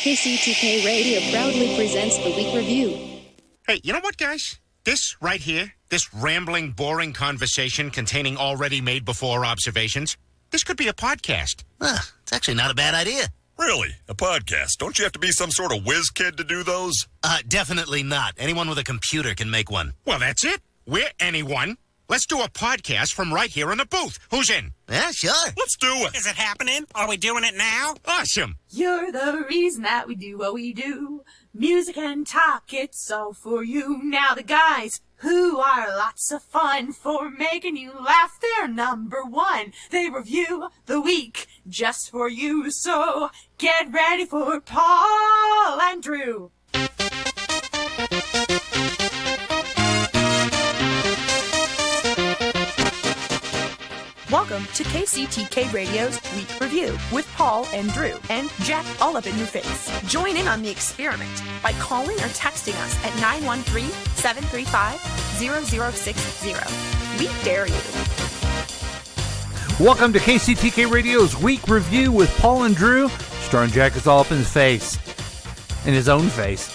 KCTK Radio proudly presents the Week Review. Hey, you know what, guys? This right here, this rambling, boring conversation containing already made before observations, this could be a podcast. It's actually not a bad idea. Really? A podcast? Don't you have to be some sort of whiz kid to do those? Definitely not. Anyone with a computer can make one. Well, that's it. We're anyone. Let's do a podcast from right here in the booth. Who's in? Yeah, sure. Let's do it. Is it happening? Are we doing it now? Awesome. You're the reason that we do what we do. Music and talk, it's all for you. Now the guys who are lots of fun for making you laugh, they're number one. They review the week just for you. So get ready for Paul and Drew. Welcome to KCTK Radio's Week Review with Paul and Drew and Jack all up in your face. Join in on the experiment by calling or texting us at 913-735-0060. We dare you. Welcome to KCTK Radio's Week Review with Paul and Drew, starring Jack is all up in his face. In his own face.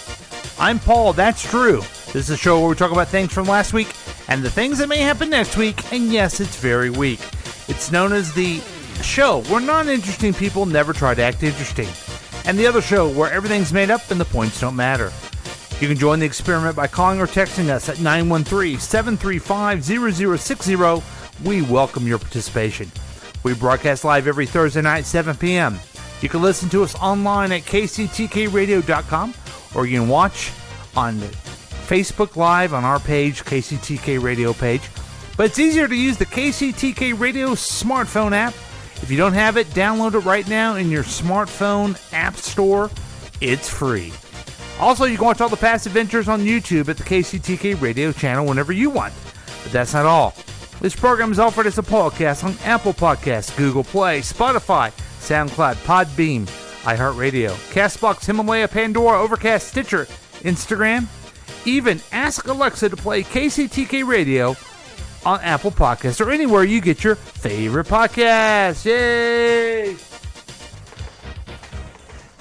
I'm Paul, that's Drew. This is a show where we talk about things from last week and the things that may happen next week, and yes, it's very weak. It's known as the show where non-interesting people never try to act interesting, and the other show where everything's made up and the points don't matter. You can join the experiment by calling or texting us at 913-735-0060. We welcome your participation. We broadcast live every Thursday night at 7 p.m. You can listen to us online at kctkradio.com, or you can watch on Facebook Live on our page, KCTK Radio page. But it's easier to use the KCTK Radio smartphone app. If you don't have it, download it right now in your smartphone app store. It's free. Also, you can watch all the past adventures on YouTube at the KCTK Radio channel whenever you want. But that's not all. This program is offered as a podcast on Apple Podcasts, Google Play, Spotify, SoundCloud, Podbeam, iHeartRadio, CastBox, Himalaya, Pandora, Overcast, Stitcher, Instagram. Even ask Alexa to play KCTK Radio on Apple Podcasts or anywhere you get your favorite podcasts. Yay!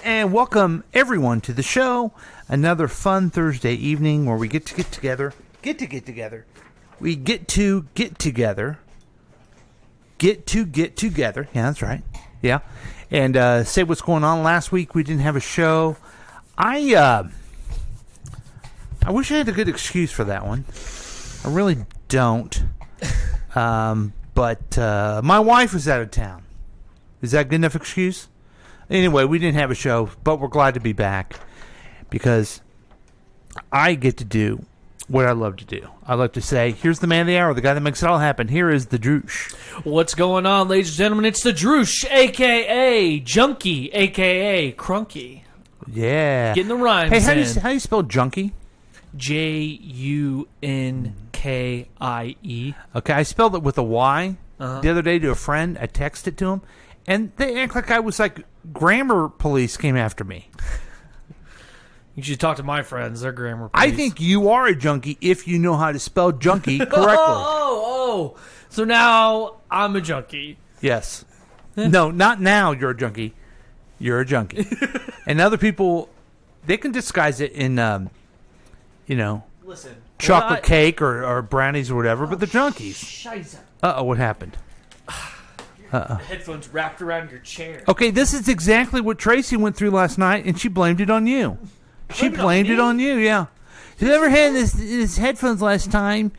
And welcome everyone to the show. Another fun Thursday evening where we get together. We get together. Yeah, that's right. Yeah. And say what's going on. Last week we didn't have a show. I wish I had a good excuse for that one. I really don't. But my wife was out of town. Is that a good enough excuse? Anyway, we didn't have a show, but we're glad to be back because I get to do what I love to do. I love to say, here's the man of the hour, the guy that makes it all happen. Here is the Droosh. What's going on, ladies and gentlemen? It's the Droosh, a.k.a. Junkie, a.k.a. Crunky. Yeah. Getting the rhymes Hey, how do in. you spell junkie? Junkie. Okay, I spelled it with a Y Uh-huh. the other day to a friend. I texted to him, and they act like I was like grammar police came after me. You should talk to my friends. They're grammar police. I think you are a junkie if you know how to spell junkie correctly. Oh. So now I'm a junkie. Yes. No, not now you're a junkie. You're a junkie. And other people, they can disguise it in, Listen, chocolate cake or brownies or whatever, but they're junkies. Scheiße. Uh-oh, what happened? Headphones wrapped around your chair. Okay, this is exactly what Tracy went through last night, and she blamed it on you. She blamed it on you, yeah. Whoever had this headphones last time,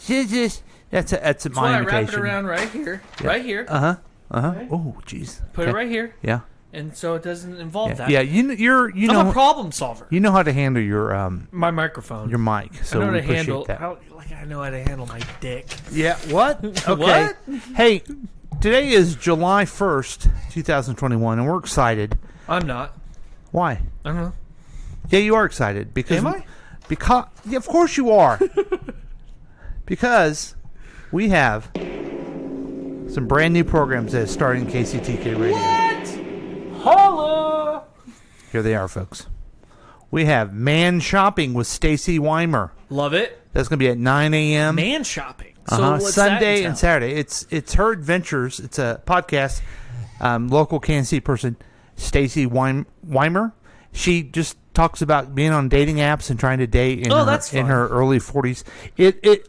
that's my That's why I imitation. wrap it around right here. Yeah. Right here. Uh-huh. Okay. Oh, jeez. Put it right here. Yeah. And so it doesn't involve that. Yeah, you I'm a problem solver. You know how to handle your My microphone. your mic, so I know we how to appreciate handle. that. I know how to handle my dick. Yeah, what? Okay. What? Hey, today is July 1st, 2021, and we're excited. I'm not. Why? I don't know. Yeah, you are excited because Am I? Because yeah, of course you are. Because we have some brand new programs that are starting KCTK Radio. What? Holla! Here they are, folks. We have Man Shopping with Stacy Weimer. Love it. That's going to be at 9 a.m. Man shopping. So what's Sunday that and Saturday. It's her adventures. It's a podcast. Local Kansas City person, Stacy Weimer. She just talks about being on dating apps and trying to date in, that's fun. in her early 40s.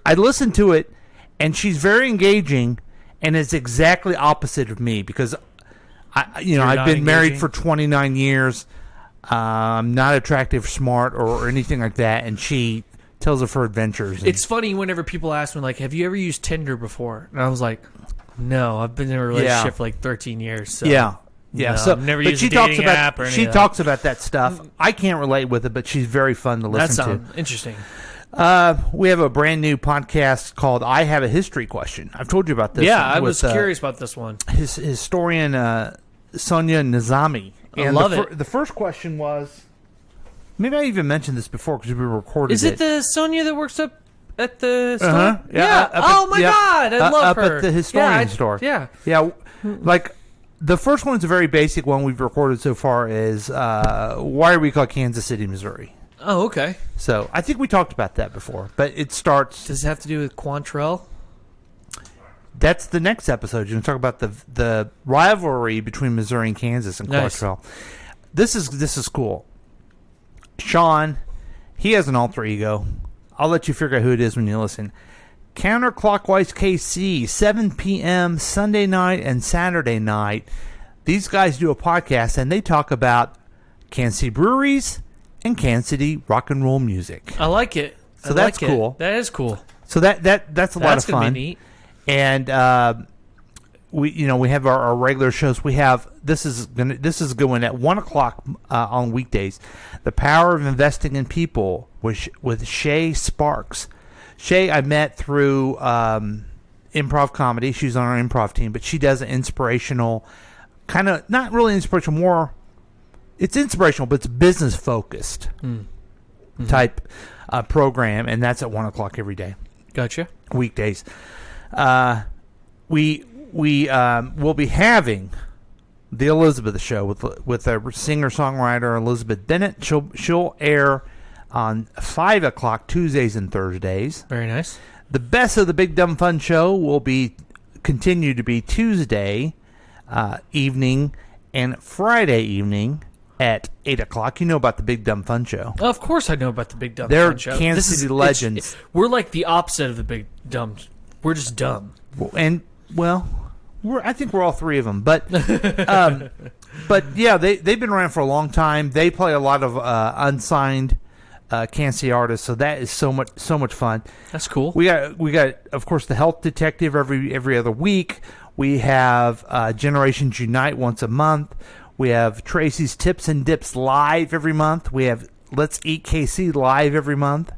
I listened to it, and she's very engaging, and it's exactly opposite of me because I've been married for 29 years. I'm not attractive, smart, or anything like that, and she tells of her adventures. It's funny whenever people ask me, like, have you ever used Tinder before? And I was like, no, I've been in a relationship for like 13 years. So Yeah. no, So I've never but used she a dating talks about app or any she of that. talks about that stuff. I can't relate with it, but she's very fun to That listen to. sounds interesting. We have a brand new podcast called "I Have a History Question." I've told you about this. Yeah, I was with, curious about this one. Historian Sonia Nizami. I love it. The first question was, maybe I even mentioned this before because we recorded Is it the Sonia that works up at the store? Uh-huh. Yeah. Up at- God, I love up her. at the historian Yeah, store. Yeah. Yeah, like the first one's a very basic one we've recorded so far is why are we called Kansas City, Missouri? Oh, okay. So I think we talked about that before, but it starts. Does it have to do with Quantrell? That's the next episode. You're going to talk about the rivalry between Missouri and Kansas and Nice. Quantrell. This is cool. Sean, he has an alter ego. I'll let you figure out who it is when you listen. Counterclockwise KC, 7 p.m. Sunday night and Saturday night. These guys do a podcast, and they talk about Kansas City breweries and Kansas City rock and roll music. I like it. So that's cool. That is cool. So that's a lot of That's fun. gonna be neat. And we have our regular shows. We have this is going at 1:00 on weekdays. The Power of Investing in People with Shay Sparks. Shay I met through improv comedy. She's on our improv team, but she does an inspirational kind of not really inspirational, more it's inspirational, but it's business focused type program, and that's at 1:00 every day. Gotcha. Weekdays. We will be having the Elizabeth Show with a singer-songwriter Elizabeth Bennett. She'll air on 5:00 Tuesdays and Thursdays. Very nice. The Best of the Big Dumb Fun Show will continue to be Tuesday evening and Friday evening at 8:00. You know about the Big Dumb Fun Show. Of course I know about the Big Dumb They're Fun Show. Kansas City legends. We're like the opposite of the Big Dumb. We're just dumb. And I think we're all three of them, but yeah, they've been around for a long time. They play a lot of unsigned Kansas City artists, so that is so much fun. That's cool. We got of course the Health Detective every other week. We have Generations Unite once a month. We have Tracy's Tips and Dips live every month. We have Let's Eat KC live every month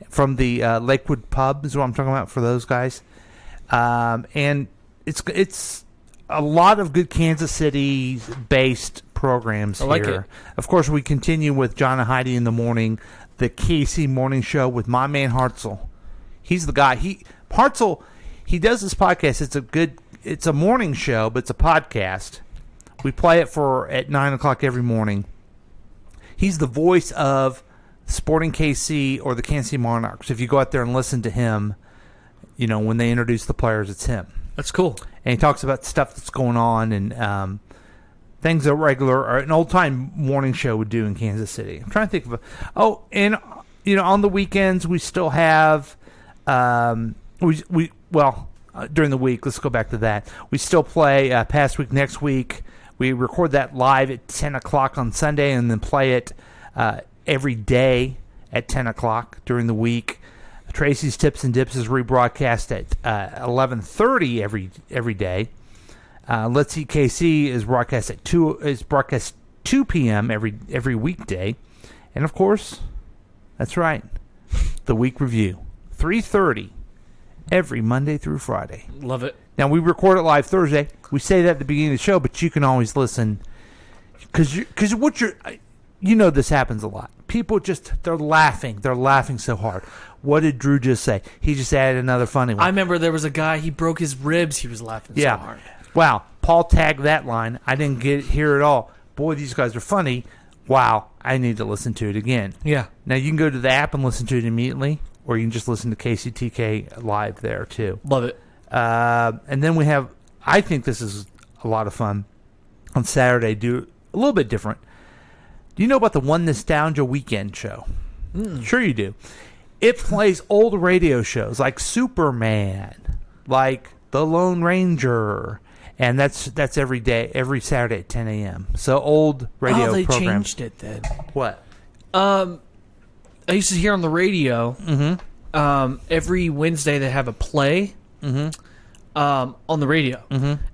from the Lakewood Pub is what I'm talking about for those guys. And it's a lot of good Kansas City based programs I like here. it. Of course, we continue with John and Heidi in the morning, the KC Morning Show with my man Hartzell. He's the guy. Hartzell does this podcast. It's a morning show, but it's a podcast. We play it at 9:00 every morning. He's the voice of Sporting KC or the Kansas City Monarchs. If you go out there and listen to him, when they introduce the players, it's him. That's cool. And he talks about stuff that's going on and things that an old-time morning show would do in Kansas City. I'm trying to think of on the weekends we still have during the week, let's go back to that. We still play Past Week, Next Week. We record that live at 10:00 on Sunday and then play it every day at 10:00 during the week. Tracy's Tips and Dips is rebroadcast at 11:30 every day. Let's Eat KC is broadcast 2 p.m. every weekday, and of course, that's right, the week review 3:30 every Monday through Friday. Love it. Now we record it live Thursday. We say that at the beginning of the show, but you can always listen because this happens a lot. People they're laughing so hard. What did Drew just say? He just added another funny one. I remember there was a guy, he broke his ribs. He was laughing so hard. Wow. Paul tagged that line. I didn't hear it all. Boy, these guys are funny. Wow. I need to listen to it again. Yeah. Now, you can go to the app and listen to it immediately, or you can just listen to KCTK live there, too. Love it. And then we have, I think this is a lot of fun, on Saturday, do a little bit different. Do you know about the One Nostalgia Weekend show? Sure you do. It plays old radio shows like Superman, like The Lone Ranger, and that's every day, every Saturday at 10 a.m. So old radio they programs. changed it then. What? I used to hear on the radio every Wednesday they have a play on the radio.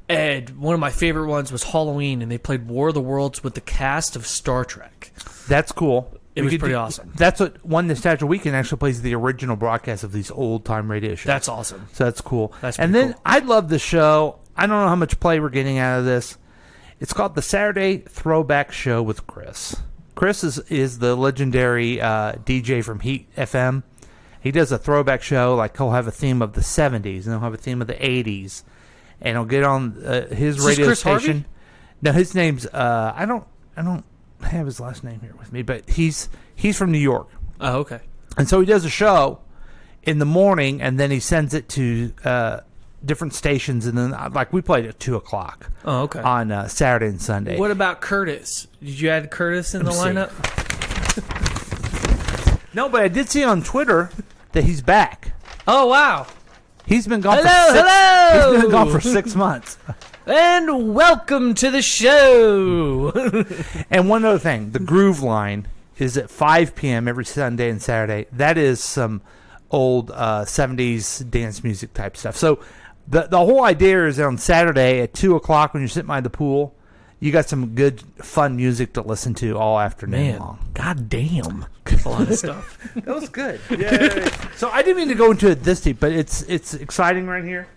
And one of my favorite ones was Halloween, and they played War of the Worlds with the cast of Star Trek. That's cool. It was pretty awesome. That's what One Nostalgia Weekend actually plays, the original broadcast of these old-time radio shows. That's awesome. So that's cool. That's and pretty then cool. I love the show. I don't know how much play we're getting out of this. It's called the Saturday Throwback Show with Chris. Chris is the legendary DJ from Heat FM. He does a throwback show, like he'll have a theme of the 70s, and he'll have a theme of the 80s, and he'll get on his Is this radio Chris station. Harvey? No, his name's I don't have his last name here with me, but he's from New York. Oh, okay. And so he does a show in the morning, and then he sends it to different stations, and then like we played at 2:00. Oh, okay. On Saturday and Sunday. What about Curtis? Did you add Curtis in the lineup? No, but I did see on Twitter that he's back. Oh, wow. He's been gone Hello. He's been gone for 6 months. And welcome to the show. And one other thing, the Groove Line is at 5 p.m. every Sunday and Saturday. That is some old 70s dance music type stuff. So the whole idea is on Saturday at 2:00 when you're sitting by the pool, you got some good, fun music to listen to all afternoon long. God damn. That's a lot of stuff. That was good. Yeah. So I didn't mean to go into it this deep, but it's exciting right here.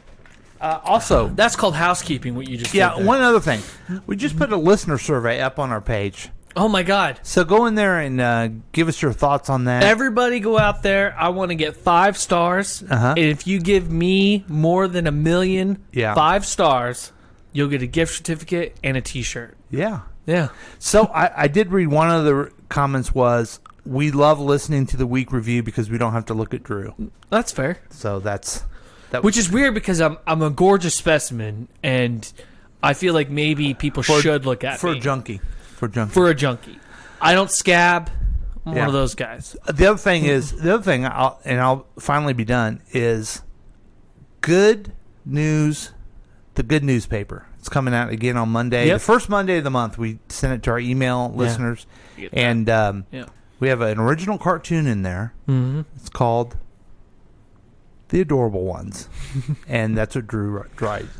Also, That's called housekeeping, what you just did there. one other thing. We just put a listener survey up on our page. Oh, my God. So go in there and give us your thoughts on that. Everybody go out there. I want to get 5 stars. And if you give me more than 1 million 5 stars, you'll get a gift certificate and a T-shirt. Yeah. Yeah. So I did read one of the comments was, we love listening to the week review because we don't have to look at Drew. That's fair. So that Which is weird because I'm a gorgeous specimen, and I feel like maybe people should look at for me. a junkie. For a junkie. I don't scab. I'm one of those guys. The other thing, I'll finally be done, is Good News, the Good Newspaper. It's coming out again on Monday. Yep. The first Monday of the month, we send it to our email listeners. And we have an original cartoon in there. Mm-hmm. It's called The Adorable Ones. And that's what Drew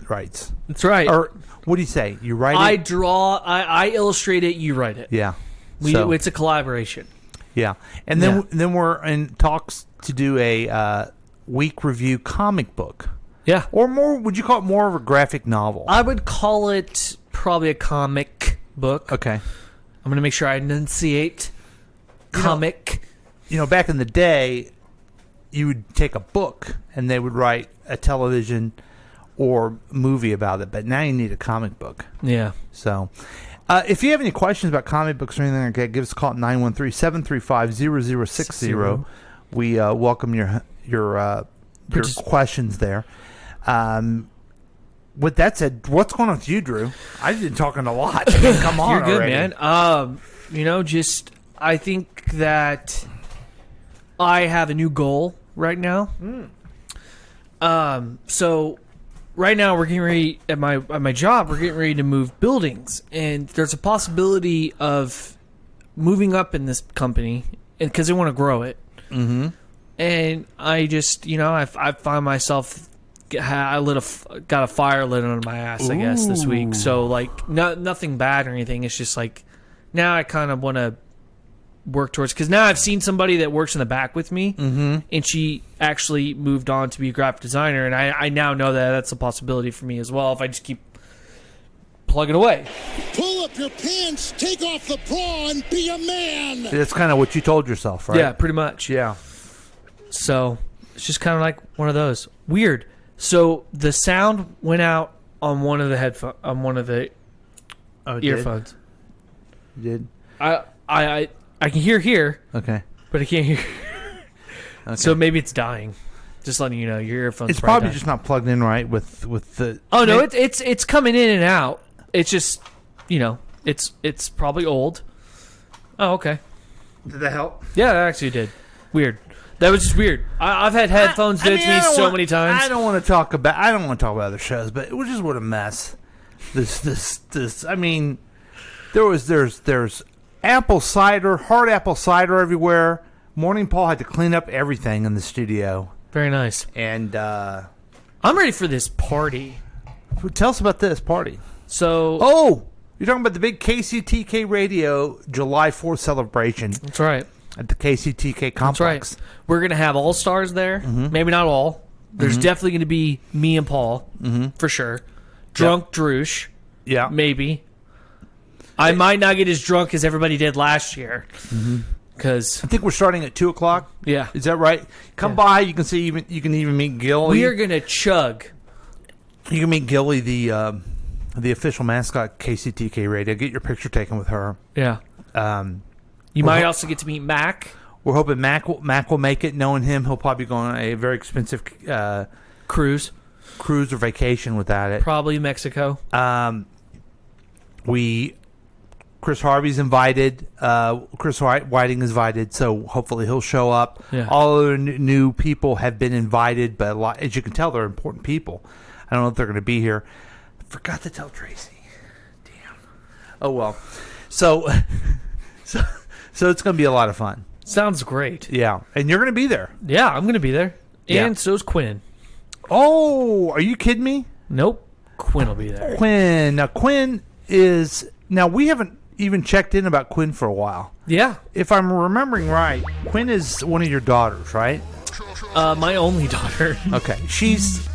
writes. That's right. Or what do you say? You write it? I draw, I illustrate it, you write it. Yeah. It's a collaboration. Yeah. And then we're in talks to do a week review comic book. Yeah. Or more, would you call it more of a graphic novel? I would call it probably a comic book. Okay. I'm going to make sure I enunciate comic. Back in the day, you would take a book and they would write a television or movie about it, but now you need a comic book. Yeah. So, if you have any questions about comic books or anything like that, give us a call at 913-735-0060. We welcome your questions there. With that said, what's going on with you, Drew? I've been talking a lot. Come on, You're good, already. man. I think that I have a new goal right now. So right now we're getting ready at my job. We're getting ready to move buildings, and there's a possibility of moving up in this company, because they want to grow it. Mm-hmm. And I just, I find myself got a fire lit under my ass, I guess, this week. So like, nothing bad or anything. It's just like, now I kind of want to work towards, because now I've seen somebody that works in the back with me, and she actually moved on to be a graphic designer, and I now know that that's a possibility for me as well if I just keep plugging away. Pull up your pants, take off the bra, and be a man. That's kind of what you told yourself, right? Yeah, pretty much. Yeah. So it's just kind of like one of those. Weird. So the sound went out on one of the earphones. You did? I can hear here. Okay. But I can't hear. Okay. So maybe it's dying. Just letting you know, your earphones. It's probably dying. just not plugged in right with the. Oh no, it's coming in and out. It's just, it's probably old. Oh, okay. Did that help? Yeah, that actually did. Weird. That was just weird. I've had headphones done to me so many times. I don't want to talk about other shows, but it was just what a mess. This. I mean, there's apple cider, hard apple cider everywhere. Morning Paul had to clean up everything in the studio. Very nice. And I'm ready for this party. Tell us about this party. So, you're talking about the big KCTK Radio July 4th celebration. That's right. At the KCTK complex. That's right. We're going to have all stars there. Mm-hmm. Maybe not all. There's definitely going to be me and Paul, for sure. Drunk Droosh. Yeah. Maybe. I might not get as drunk as everybody did last year. Because I think we're starting at 2:00. Yeah. Is that right? Come by. You can see. You can even meet Gilly. We are going to chug. You can meet Gilly, the official mascot KCTK Radio. Get your picture taken with her. Yeah. You might also get to meet Mac. We're hoping Mac will make it. Knowing him, he'll probably go on a very expensive cruise or vacation without it. Probably Mexico. Chris Harvey's invited. Chris Whiting is invited, so hopefully he'll show up. Yeah. All other new people have been invited, but as you can tell, they're important people. I don't know if they're going to be here. I forgot to tell Tracy. Damn. Oh well. So it's going to be a lot of fun. Sounds great. Yeah, and you're going to be there. Yeah, I'm going to be there. Yeah. And so's Quinn. Oh, are you kidding me? Nope. Quinn will be there. Quinn. Now, we haven't even checked in about Quinn for a while. Yeah. If I'm remembering right, Quinn is one of your daughters, right? My only daughter. Okay. She's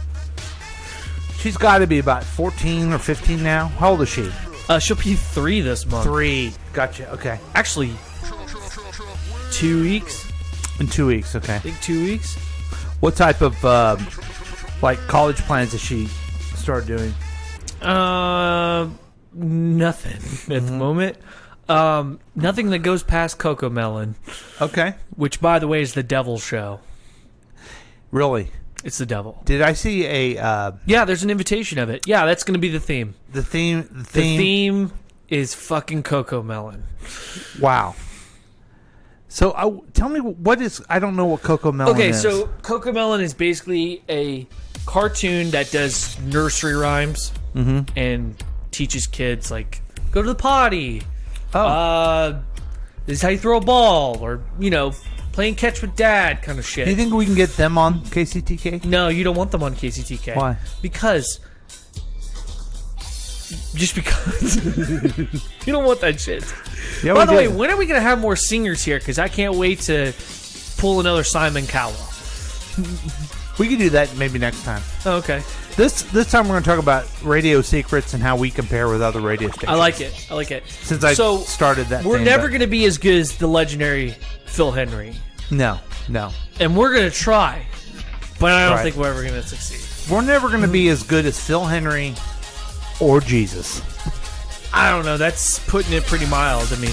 got to be about 14 or 15 now. How old is she? She'll be 3 this month. 3. Gotcha. Okay. Actually, 2 weeks. In 2 weeks. Okay. I think 2 weeks. What type of college plans does she start doing? Nothing at the moment. Nothing that goes past Coco Melon. Okay. Which, by the way, is the Devil show. Really? It's the Devil. Did I see a... Yeah, there's an invitation of it. Yeah, that's going to be the theme. The theme is fucking Coco Melon. Wow. So tell me what is... I don't know what Coco Melon is. Okay, so Coco Melon is basically a cartoon that does nursery rhymes and teaches kids, like, go to the potty. This is how you throw a ball. Or, playing catch with dad kind of shit. Do you think we can get them on KCTK? No, you don't want them on KCTK. Why? Because... Just because. You don't want that shit. Yeah, By the way, when are we going to have more singers here? Because I can't wait to pull another Simon Cowell. We can do that maybe next time. Oh, okay. This time we're going to talk about radio secrets and how we compare with other radio stations. I like it. Since I started that we're thing, never going to be as good as the legendary Phil Henry. No. And we're going to try. But I don't think we're ever going to succeed. We're never going to be as good as Phil Henry or Jesus. I don't know. That's putting it pretty mild. I mean,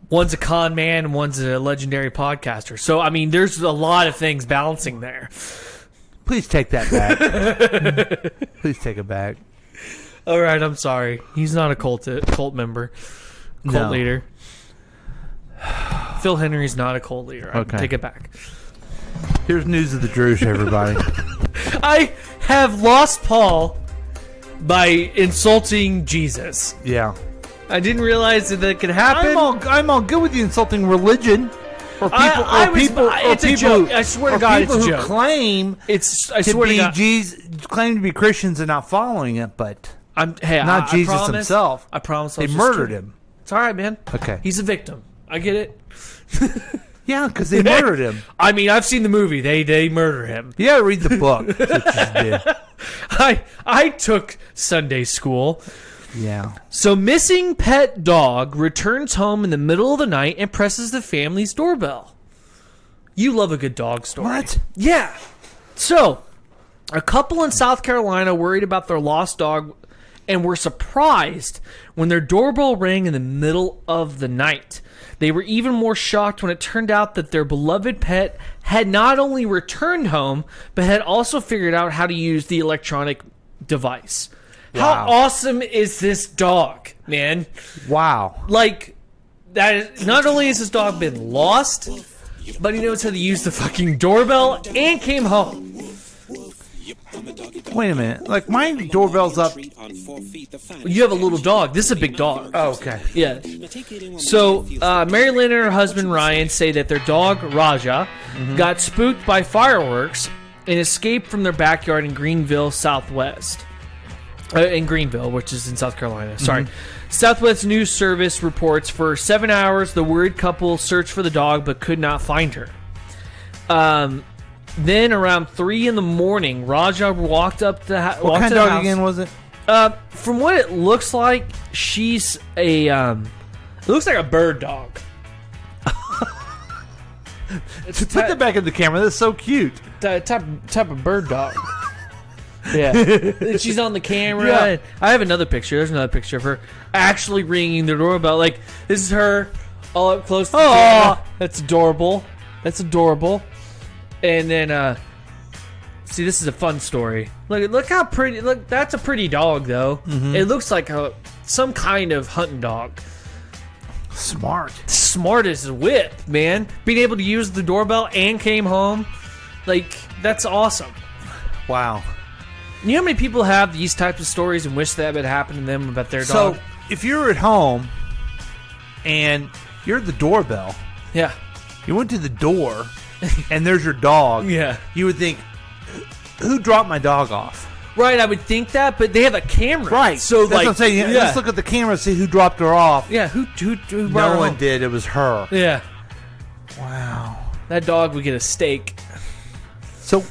one's a con man and one's a legendary podcaster. So, I mean, there's a lot of things balancing there. Please take that back. Please take it back. All right, I'm sorry. He's not a cult member. Cult leader. Phil Henry's not a cult leader. Okay. Take it back. Here's news of the Droosh, everybody. I have lost Paul by insulting Jesus. Yeah. I didn't realize that could happen. I'm all good with you insulting religion or people. It's a joke. I swear to God, it's a joke. Claim I swear to God, claim to be Christians and not following it, but not Jesus promise, himself. I promise. They murdered him. It's all right, man. Okay. He's a victim. I get it. Yeah, because they murdered him. I mean, I've seen the movie. They murder him. Yeah, read the book. That's what you did. I took Sunday school. Yeah. So missing pet dog returns home in the middle of the night and presses the family's doorbell. You love a good dog story. What? Yeah. So, a couple in South Carolina worried about their lost dog and were surprised when their doorbell rang in the middle of the night. They were even more shocked when it turned out that their beloved pet had not only returned home, but had also figured out how to use the electronic device. Wow. How awesome is this dog, man? Wow. Like, not only has his dog been lost, but he knows how to use the fucking doorbell and came home. Wait a minute. Like, my doorbell's up. You have a little dog. This is a big dog. Oh, okay. Yeah. So, Mary Lynn and her husband Ryan say that their dog, Raja, got spooked by fireworks and escaped from their backyard in Greenville, Southwest. In Greenville, which is in South Carolina. Sorry. Southwest News Service reports for 7 hours the worried couple searched for the dog but could not find her. Then around 3 in the morning, Raja walked up to the house. What kind of dog again was it? From what it looks like, she's a. It looks like a bird dog. Put that back in the camera. That's so cute. Type of bird dog. Yeah, she's on the camera. Yeah. I have another picture. There's another picture of her actually ringing the doorbell. Like, this is her all up close to the camera. That's adorable. That's adorable. And then, see, this is a fun story. Look how pretty. Look, that's a pretty dog, though. It looks like some kind of hunting dog. Smart as a whip, man. Being able to use the doorbell and came home, like, that's awesome. Wow. You know how many people have these types of stories and wish that would happen to them about their dog? So, if you're at home and you're at the doorbell, yeah, you went to the door and there's your dog, yeah, you would think, who dropped my dog off? Right, I would think that, but they have a camera. Right. So, that's what I'm saying. Yeah. Let's look at the camera and see who dropped her off. Yeah, who brought her No one home? did. It was her. Yeah. Wow. That dog would get a steak. So,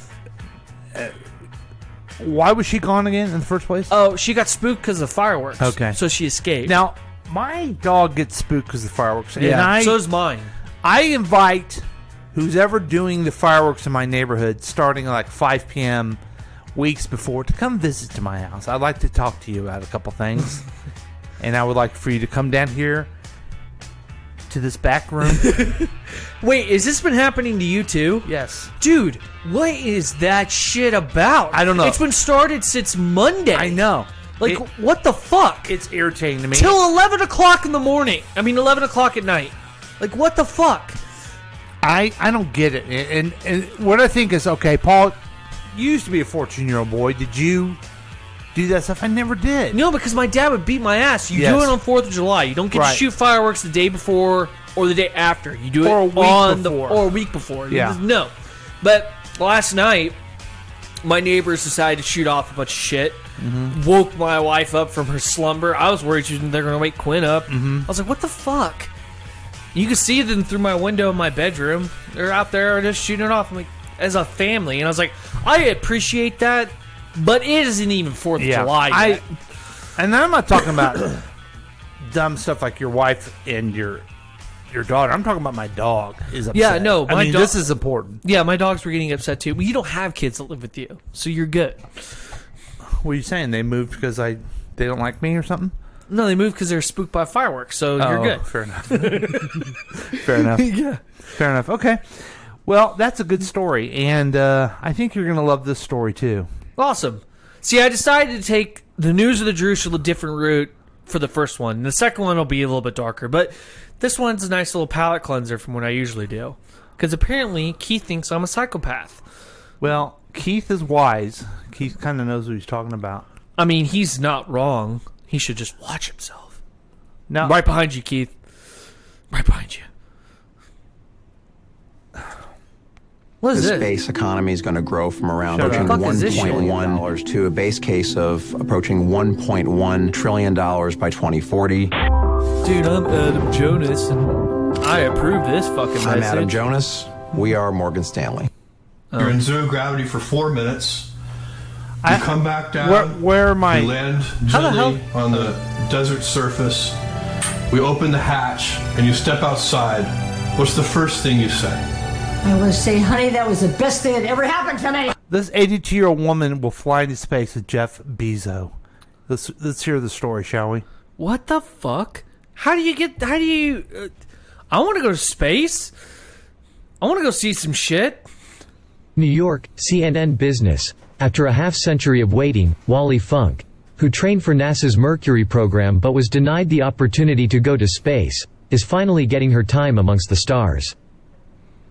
why was she gone again in the first place? Oh, she got spooked because of fireworks. Okay. So she escaped. Now, my dog gets spooked because of fireworks. yeah, And so does mine. I invite who's ever doing the fireworks in my neighborhood starting at like 5 p.m. weeks before to come visit to my house. I'd like to talk to you about a couple things. And I would like for you to come down here to this back room. Wait, has this been happening to you too? Yes. Dude, what is that shit about? I don't know. It's been started since Monday. I know. Like, what the fuck? It's irritating to me. Till 11 o'clock in the morning. I mean, 11 o'clock at night. Like, what the fuck? I don't get it. And what I think is, okay, Paul, you used to be a 14-year-old boy. Did you do that stuff? I never did. No, because my dad would beat my ass. You Yes. do it on 4th of July. You don't get Right. to shoot fireworks the day before or the day after. You do it Or a week on before. or a week before. Yeah. No. But last night, my neighbors decided to shoot off a bunch of shit. Woke my wife up from her slumber. I was worried they're going to wake Quinn up. I was like, what the fuck? You can see them through my window in my bedroom. They're out there just shooting it off. I'm like, as a family. And I was like, I appreciate that, but it isn't even 4th of July yet. And I'm not talking about dumb stuff like your wife and your daughter. I'm talking about my dog is upset. Yeah, no, I mean, this is important. Yeah, my dogs were getting upset too. But you don't have kids that live with you, so you're good. What are you saying? They moved because they don't like me or something? No, they moved because they're spooked by fireworks, so you're good. Fair enough. Fair enough. Yeah. Fair enough. Okay. Well, that's a good story, and I think you're going to love this story too. Awesome. See, I decided to take the news of the Jerusalem a different route for the first one. The second one will be a little bit darker, but this one's a nice little palate cleanser from what I usually do. Because apparently Keith thinks I'm a psychopath. Well, Keith is wise. Keith kind of knows what he's talking about. I mean, he's not wrong. He should just watch himself. Now, Right behind you, Keith. Right behind you. What is The this? space economy is going to grow from around Shut up. approaching Fuck is this shit? $1.1 to a base case of approaching $1.1 trillion by 2040. Dude, I'm Adam Jonas, and I approve this fucking message. I'm Adam Jonas. We are Morgan Stanley. You're in zero gravity for 4 minutes. You come back down. Where am I? You land How the gently on the desert surface. We open the hatch and you step outside. What's the first thing you say? I will say, honey, that was the best thing that ever happened to me. This 82-year-old woman will fly into space with Jeff Bezos. Let's hear the story, shall we? What the fuck? How do you... I want to go to space. I want to go see some shit. New York, CNN Business. After a half-century of waiting, Wally Funk, who trained for NASA's Mercury program but was denied the opportunity to go to space, is finally getting her time amongst the stars.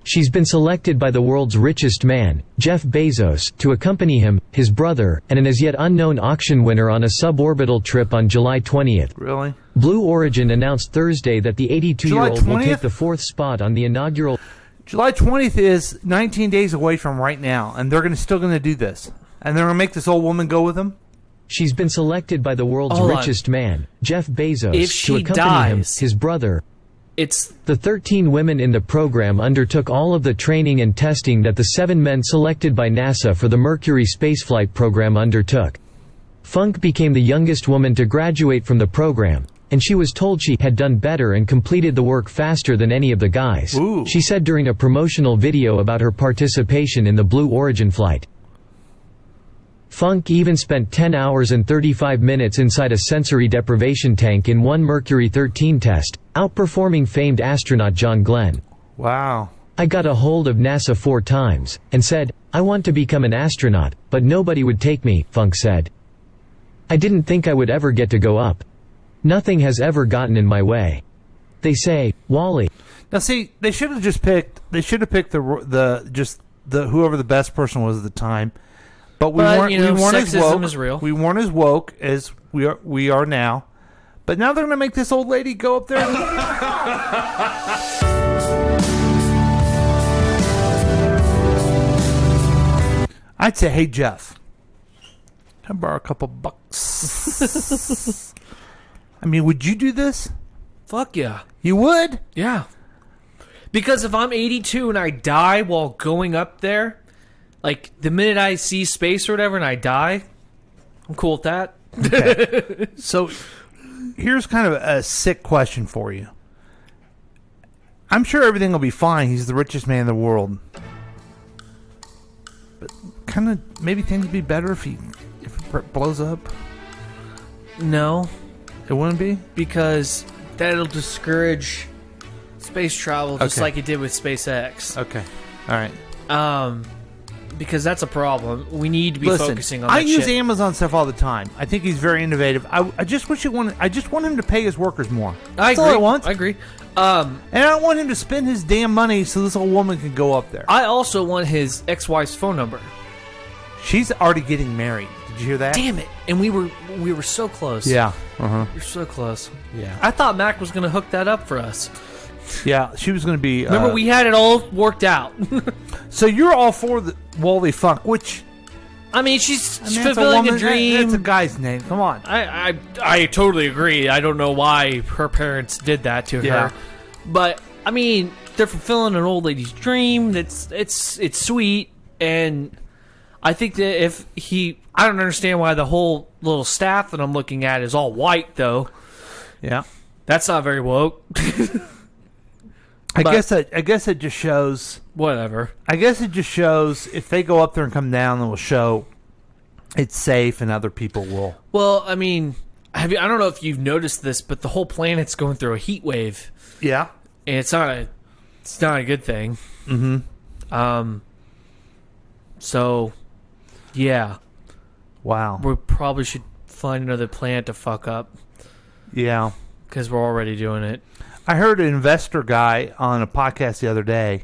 She's been selected by the world's richest man, Jeff Bezos, to accompany him, his brother, and an as-yet unknown auction winner on a suborbital trip on July 20th. Really? Blue Origin announced Thursday that the 82-year-old will take the 4th spot on the inaugural... July 20th is 19 days away from right now, and they're still going to do this. And they're going to make this old woman go with them? She's been selected by the world's richest man, Jeff Bezos, If she to accompany him, dies, his brother. It's the 13 women in the program undertook all of the training and testing that the 7 men selected by NASA for the Mercury spaceflight program undertook. Funk became the youngest woman to graduate from the program, and she was told she had done better and completed the work faster than any of the guys. Ooh. She said during a promotional video about her participation in the Blue Origin flight. Funk even spent 10 hours and 35 minutes inside a sensory deprivation tank in one Mercury 13 test, outperforming famed astronaut John Glenn. Wow. I got a hold of NASA 4 times, and said, I want to become an astronaut, but nobody would take me, Funk said. I didn't think I would ever get to go up. Nothing has ever gotten in my way. They say, Wally. Now see, they should have picked whoever the best person was at the time. But we weren't as woke. Is real. We weren't as woke as we are now. But now they're going to make this old lady go up there. I'd say, hey Jeff, can I borrow a couple bucks? I mean, would you do this? Fuck yeah. You would? Yeah. Because if I'm 82 and I die while going up there, like the minute I see space or whatever and I die, I'm cool with that. Okay. So here's kind of a sick question for you. I'm sure everything will be fine. He's the richest man in the world. But kind of maybe things would be better if it blows up. No. It wouldn't be? Because that'll discourage space travel just like it did with SpaceX. Okay. All right. Because that's a problem. We need to be focusing on that I use shit. Amazon stuff all the time. I think he's very innovative. I just wish I just want him to pay his workers more. That's all I want. I agree. And I don't want him to spend his damn money so this old woman can go up there. I also want his ex-wife's phone number. She's already getting married. Did you hear that? Damn it! And we were so close. Yeah. Uh-huh. We were so close. Yeah. I thought Mac was going to hook that up for us. Yeah, she was going to be... Remember, we had it all worked out. So you're all for the Wally Funk, which... I mean, she's fulfilling a dream. That's a guy's name. Come on. I totally agree. I don't know why her parents did that to her. But, I mean, they're fulfilling an old lady's dream. It's sweet. And I think that if he... I don't understand why the whole little staff that I'm looking at is all white, though. Yeah. That's not very woke. I guess it just shows... Whatever. I guess it just shows if they go up there and come down, it will show it's safe and other people will. Well, I mean, I don't know if you've noticed this, but the whole planet's going through a heat wave. Yeah. And it's not a good thing. Mm-hmm. So, yeah. Wow. We probably should find another planet to fuck up. Yeah. Because we're already doing it. I heard an investor guy on a podcast the other day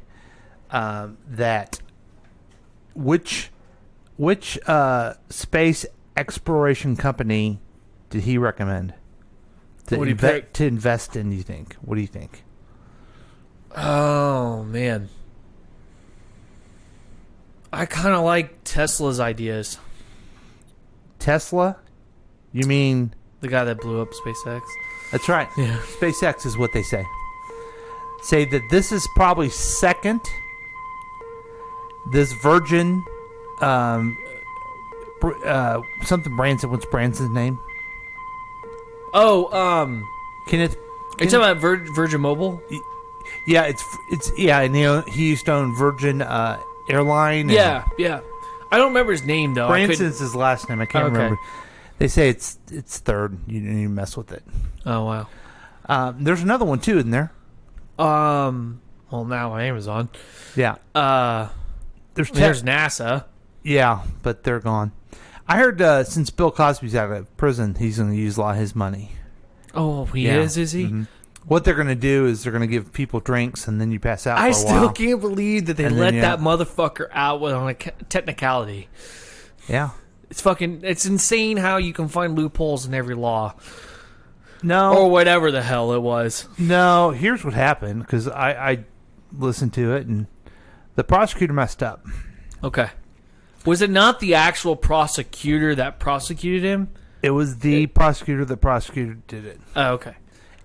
that which space exploration company did he recommend to invest in, you think? What do you think? Oh, man. I kind of like Tesla's ideas. Tesla? You mean... The guy that blew up SpaceX? That's right. Yeah. SpaceX is what they say. Say that this is probably second. This Virgin... something Branson. What's Branson's name? Oh, Kenneth... Are you talking about Virgin Mobile? Yeah, it's and he used to own Virgin Airline. Yeah. I don't remember his name though. Branson's his last name. I can't remember. They say it's third. You didn't even mess with it. Oh wow. There's another one too, isn't there? Well, now Amazon. Yeah. There's NASA. Yeah, but they're gone. I heard since Bill Cosby's out of prison, he's going to use a lot of his money. Oh, he is he? Mm-hmm. What they're going to do is they're going to give people drinks, and then you pass out for a I while. still can't believe that they And let then, that motherfucker out on a technicality. Yeah. It's insane how you can find loopholes in every law. No. Or whatever the hell it was. No, here's what happened, because I listened to it, and the prosecutor messed up. Okay. Was it not the actual prosecutor that prosecuted him? It was the prosecutor that prosecuted did it. Oh, okay.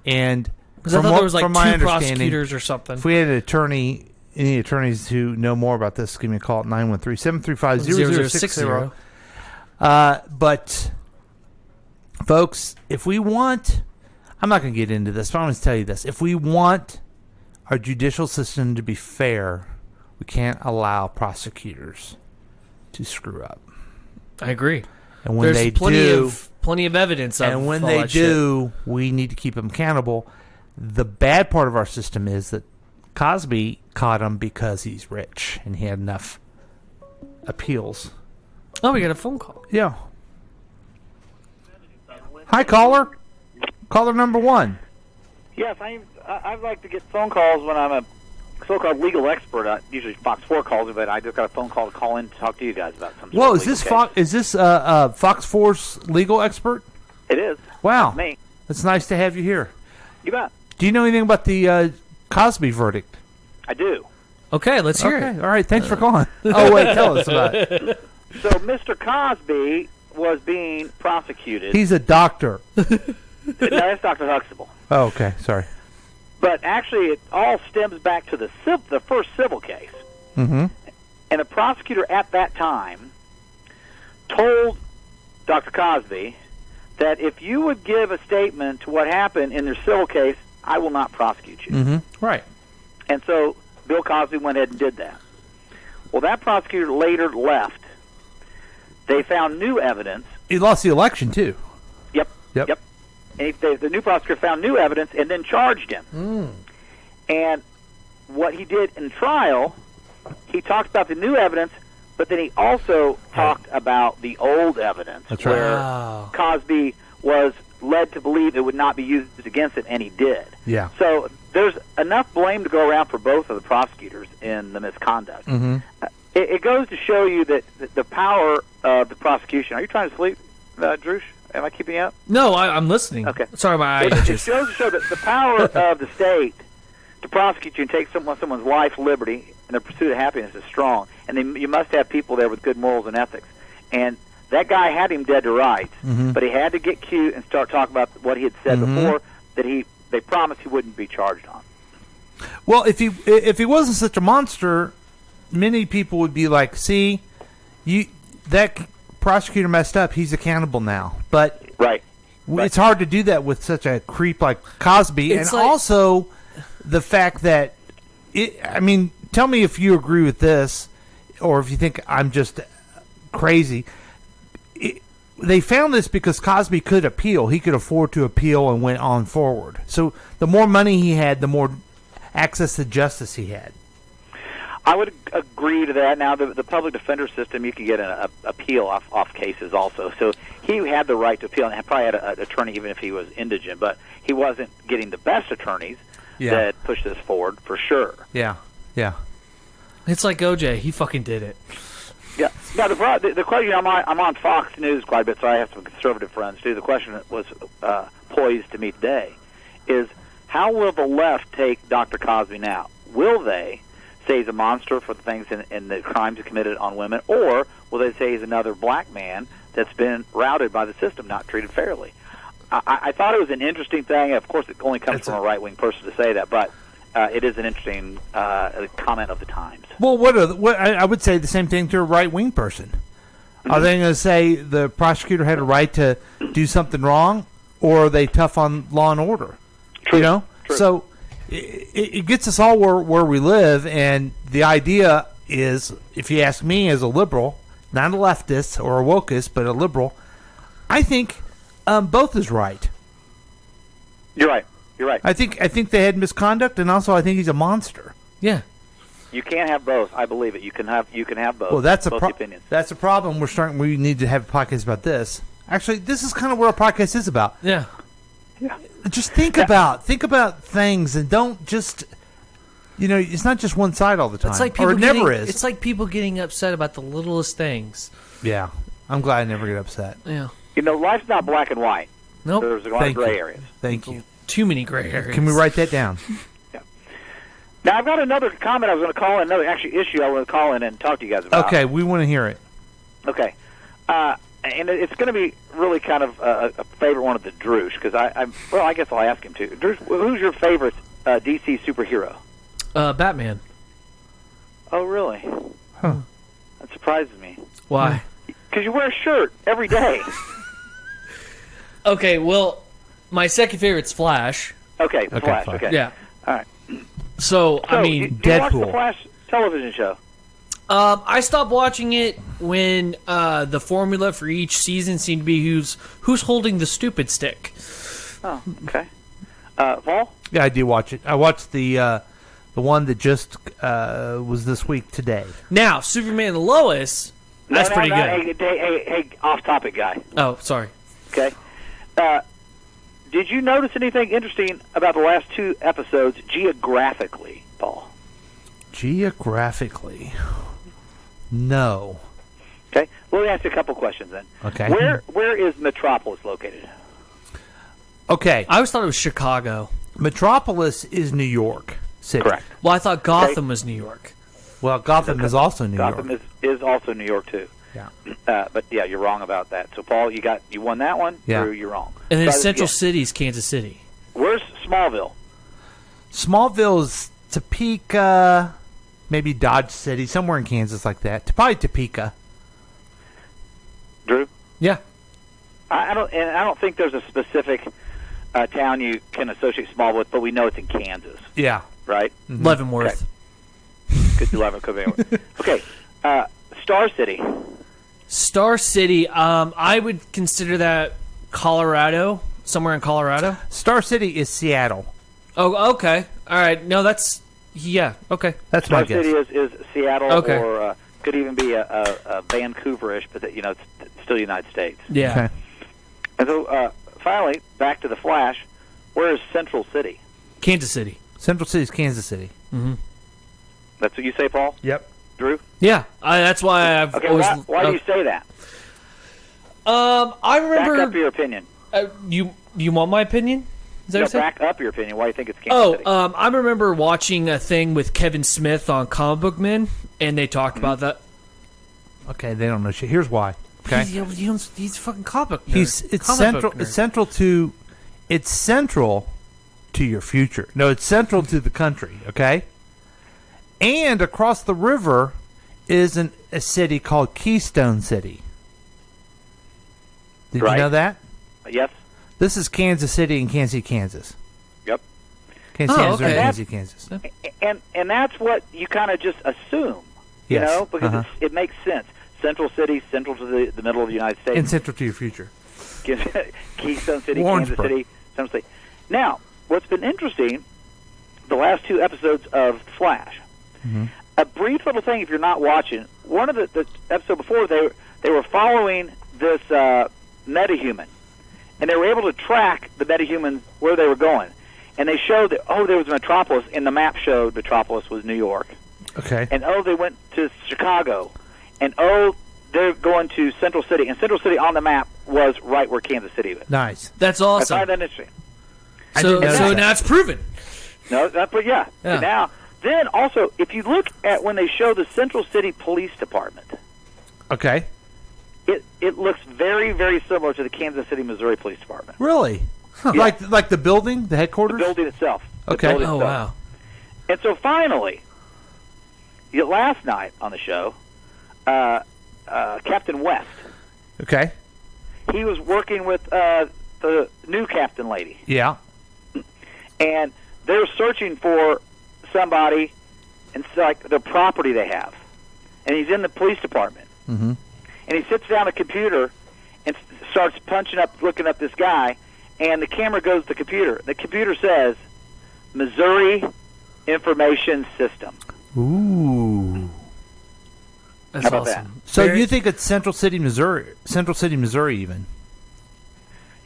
And because I thought there was like from my two prosecutors or something. If we had an attorney, any attorneys who know more about this, give me a call at 913-735-0060. But, folks, if we want... I'm not going to get into this, but I'm going to tell you this. If we want our judicial system to be fair, we can't allow prosecutors to screw up. I agree. And when they do... plenty of evidence of and when all they that do, we need to keep them accountable. The bad part of our system is that Cosby caught him because he's rich and he had enough appeals. Oh, we got a phone call. Yeah. Hi, caller. Caller number 1. Yes, I'd like to get phone calls when I'm a so-called legal expert. Usually Fox 4 calls me, but I just got a phone call to call in to talk to you guys about something. Whoa, is this Fox 4's legal expert? It is. Wow. That's me. It's nice to have you here. You bet. Do you know anything about the Cosby verdict? I do. Okay, let's hear it. All right, thanks for calling. Oh, wait, tell us about it. So Mr. Cosby was being prosecuted. He's a doctor. No, that's Dr. Huxtable. Oh, okay, sorry. But actually, it all stems back to the first civil case. Mm-hmm. And the prosecutor at that time told Dr. Cosby that if you would give a statement to what happened in their civil case, I will not prosecute you. Mm-hmm. Right. And so Bill Cosby went ahead and did that. Well, that prosecutor later left. They found new evidence. He lost the election, too. Yep. And the new prosecutor found new evidence and then charged him. And what he did in trial, he talked about the new evidence, but then he also talked about the old evidence. That's where right. Cosby was led to believe it would not be used against it, and he did. Yeah. So there's enough blame to go around for both of the prosecutors in the misconduct. Mm-hmm. It goes to show you that the power of the prosecution. Are you trying to sleep, Drush? Am I keeping you up? No, I'm listening. Okay. Sorry, my It eyes. goes to show that the power of the state to prosecute you and take someone's life, liberty, and their pursuit of happiness is strong. And you must have people there with good morals and ethics. And that guy had him dead to rights, but he had to get cute and start talking about what he had said before that they promised he wouldn't be charged on. Well, if he wasn't such a monster, many people would be like, "See, that prosecutor messed up. He's accountable now." But it's hard to do that with such a creep like Cosby, It's and like- also the fact that I mean, tell me if you agree with this, or if you think I'm just crazy. They found this because Cosby could appeal. He could afford to appeal and went on forward. So the more money he had, the more access to justice he had. I would agree to that. Now, the public defender system, you can get an appeal off cases also. So he had the right to appeal, and probably had an attorney even if he was indigent. But he wasn't getting the best attorneys that pushed this forward, for sure. Yeah. It's like OJ. He fucking did it. Yeah. Now, the question, I'm on Fox News quite a bit, so I have some conservative friends, too. The question that was poised to me today is, how will the left take Dr. Cosby now? Will they say he's a monster for the things and the crimes he committed on women, or will they say he's another black man that's been routed by the system, not treated fairly? I thought it was an interesting thing. Of course, it only comes from a right-wing person to say that, but it is an interesting comment of the times. Well, I would say the same thing to a right-wing person. Are they going to say the prosecutor had a right to do something wrong, or are they tough on law and order? True. You know? True. So it gets us all where we live, and the idea is, if you ask me as a liberal, not a leftist or a wokeist, but a liberal, I think both is right. You're right. I think they had misconduct, and also I think he's a monster. Yeah. You can't have both. I believe it. You can have both. Well, that's both opinions. That's a problem. We need to have a podcast about this. Actually, this is kind of what our podcast is about. Yeah. Just think about things and don't just, it's not just one side all the time. It's like or it never is. It's like people getting upset about the littlest things. Yeah. I'm glad I never get upset. Yeah. Life's not black and white. Nope. There's a lot of gray areas. Thank you. Too many gray areas. Can we write that down? Now, I've got another comment I was going to call in, another issue I want to call in and talk to you guys about. Okay, we want to hear it. Okay. And it's going to be really kind of a favorite one of the Droosh, because I guess I'll ask him to. Droosh, who's your favorite DC superhero? Batman. Oh, really? Huh. That surprises me. Why? Because you wear a shirt every day. Okay, well, my second favorite's Flash. Okay, Flash. fine. Okay. Yeah. All right. So I mean, you Deadpool. watch the Flash television show? I stopped watching it when the formula for each season seemed to be who's holding the stupid stick. Oh, okay. Paul? Yeah, I do watch it. I watched the one that just was this week today. Now, Superman and Lois, that's pretty good. Hey, off-topic guy. Oh, sorry. Okay. Did you notice anything interesting about the last 2 episodes geographically, Paul? Geographically? No. Okay. Well, let me ask you a couple questions then. Okay. Where is Metropolis located? Okay. I always thought it was Chicago. Metropolis is New York City. Correct. Well, I thought Gotham was New York. Well, Gotham is also New York. Gotham is also New York, too. Yeah. But, yeah, you're wrong about that. So, Paul, you won that one. Yeah. Drew, you're wrong. And then Try this Central again. City's Kansas City. Where's Smallville? Smallville's Topeka, maybe Dodge City, somewhere in Kansas like that. Probably Topeka. Drew? Yeah. I don't think there's a specific town you can associate Smallville with, but we know it's in Kansas. Yeah. Right? Mm-hmm. Leavenworth. Okay. Could be Leavenworth, could be anywhere. Okay. Star City. Star City, I would consider that Colorado, somewhere in Colorado. Star City is Seattle. Oh, okay. All right. No, that's, okay. That's Star my guess. City is Seattle, Okay. or could even be a Vancouverish, but it's still United States. Yeah. Okay. And so, finally, back to the Flash. Where is Central City? Kansas City. Central City is Kansas City. Mm-hmm. That's what you say, Paul? Yep. Drew? Yeah, that's why I've Okay, always... why do you say that? I remember... Back up your opinion. You want my opinion? Is that what you're saying? Back up your opinion. Why do you think it's Kansas City? I remember watching a thing with Kevin Smith on Comic Book Men, and they talked about that. Okay, they don't know shit. Here's why. Okay. He's a fucking comic book nerd. It's central to your future. No, it's central to the country, okay? And across the river is a city called Keystone City. Did you know that? Yes. This is Kansas City and Kansas City, Kansas. Yep. Kansas City, Missouri, Kansas, Kansas. And that's what you kind of just assume, Yes. because it makes sense. Central City, central to the middle of the United States. And central to your future. Keystone City, Warrensburg. Kansas City, Central City. Now, what's been interesting, the last 2 episodes of Flash, a brief little thing if you're not watching, one of the episode before, they were following this metahuman, and they were able to track the metahuman where they were going. And they showed that, there was Metropolis, and the map showed Metropolis was New York. Okay. And, they went to Chicago. And, they're going to Central City. And Central City on the map was right where Kansas City was. Nice. That's I awesome. find that interesting. So now it's proven. No, yeah. Yeah. Now, then also, if you look at when they show the Central City Police Department, Okay. it looks very, very similar to the Kansas City, Missouri Police Department. Really? Yeah. Like the building, the headquarters? The building itself. Okay. Oh, wow. And so finally, last night on the show, Captain West, Okay. he was working with the new Captain Lady. Yeah. And they're searching for somebody, and it's like the property they have. And he's in the police department. Mm-hmm. And he sits down at a computer and starts looking up this guy, and the camera goes to the computer. The computer says, Missouri Information System. Ooh. That's How about awesome. So you think it's Central City, Missouri even?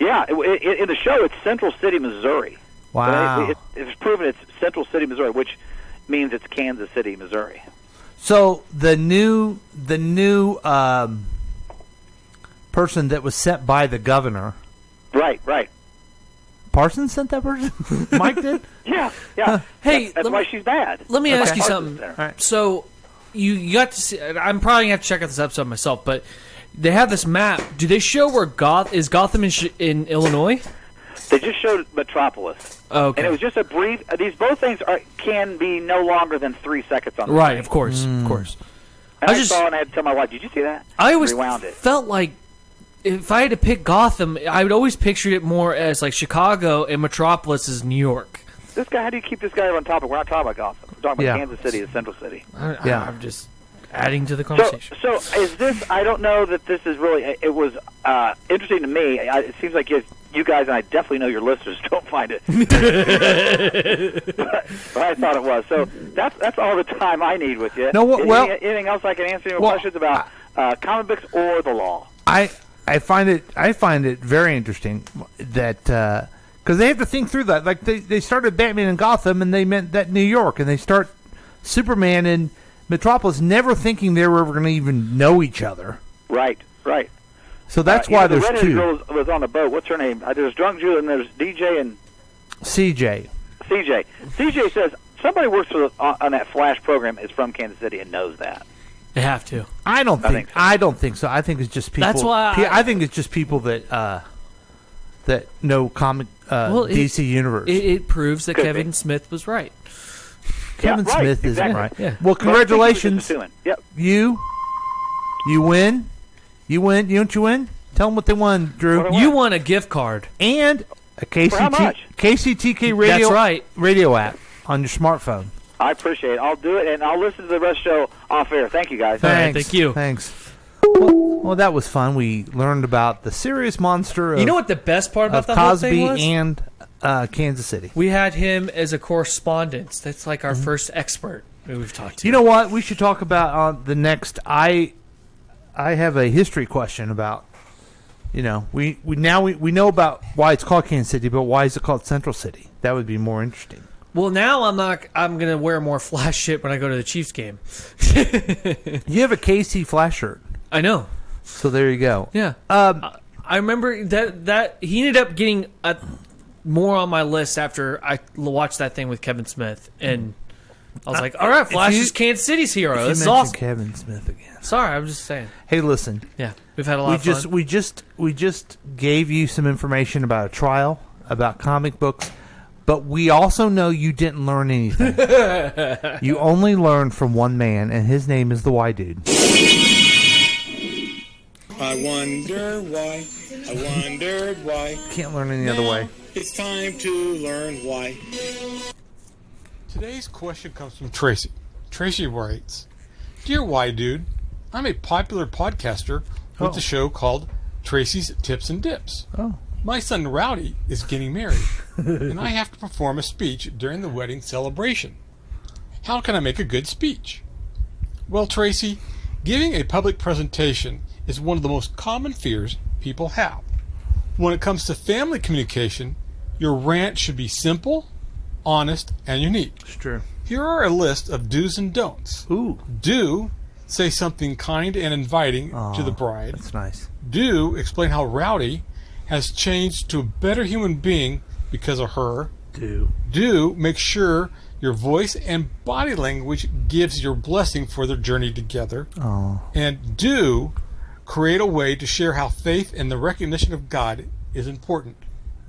Yeah, in the show, it's Central City, Missouri. Wow. It's proven it's Central City, Missouri, which means it's Kansas City, Missouri. So the new person that was sent by the governor. Right. Parsons sent that person? Mike did? Yeah. Hey, that's why she's bad. Let me That's ask you why something. Parsons there. So you got to see. I'm probably gonna have to check out this episode myself, but they have this map. Do they show where Gotham in Illinois? They just showed Metropolis. Okay. And it was just a brief. These both things can be no longer than 3 seconds on the Right, screen. of course. And I saw it and I had to tell my wife, "Did you see that?" I always rewound it. felt like if I had to pick Gotham, I would always picture it more as like Chicago and Metropolis is New York. This guy, how do you keep this guy on topic? We're not talking about Gotham. We're talking about Yeah. Kansas City, the Central City. I'm just adding to the conversation. So is this? I don't know that this is really. It was interesting to me. It seems like you guys, and I definitely know your listeners don't find it. but I thought it was. So that's all the time I need with you. No, anything else I can answer any more questions about comic books or the law? I find it very interesting that because they have to think through that. Like they started Batman in Gotham and they meant that New York, and they start Superman in Metropolis, never thinking they were ever going to even know each other. Right. So that's why the there's redheaded two. girl was on the boat. What's her name? There's Drunk Julie and there's DJ and CJ. CJ says somebody works on that Flash program is from Kansas City and knows that. They have to. I don't think so. I think it's just people. That's why I think it's just people that know comic DC universe. It proves that Kevin Smith was right. Kevin Smith is exactly. right. Yeah. Well, congratulations. Yep. You win. You win. Don't you win? Tell them what they won, Drew. You won a gift card and a how much? KCTK radio. That's right. Radio app on your smartphone. I appreciate it. I'll do it, and I'll listen to the rest of the show off air. Thank you, guys. Thanks. Thank you. Thanks. Well, that was fun. We learned about the serious monster of, you know what the best part about of the whole Cosby thing was? and Kansas City. We had him as a correspondent. That's like our first expert who we've talked to. You know what? We should talk about the next. I have a history question about. We know about why it's called Kansas City, but why is it called Central City? That would be more interesting. Well, now I'm gonna wear more Flash shit when I go to the Chiefs game. You have a KC Flash shirt. I know. So there you go. Yeah. I remember that he ended up getting more on my list after I watched that thing with Kevin Smith, and I was like, "All right, Flash is Kansas City's hero. This is awesome." Kevin Smith again. Sorry, I'm just saying. Hey, listen. Yeah, we've had a lot of fun. We just gave you some information about a trial about comic books. But we also know you didn't learn anything. You only learned from one man, and his name is the Y Dude. I wonder why. I wondered why. Can't learn any other way. It's time to learn why. Today's question comes from Tracy. Tracy writes, "Dear Y Dude, I'm a popular podcaster with a show called Tracy's Tips and Dips. Oh. My son Rowdy is getting married, and I have to perform a speech during the wedding celebration. How can I make a good speech?" Well, Tracy, giving a public presentation is one of the most common fears people have. When it comes to family communication, your rant should be simple, honest, and unique. It's true. Here are a list of do's and don'ts. Ooh. Do say something kind and inviting to the bride. That's nice. Do explain how Rowdy has changed to a better human being because of her. Do make sure your voice and body language gives your blessing for their journey together. Oh. And do create a way to share how faith and the recognition of God is important.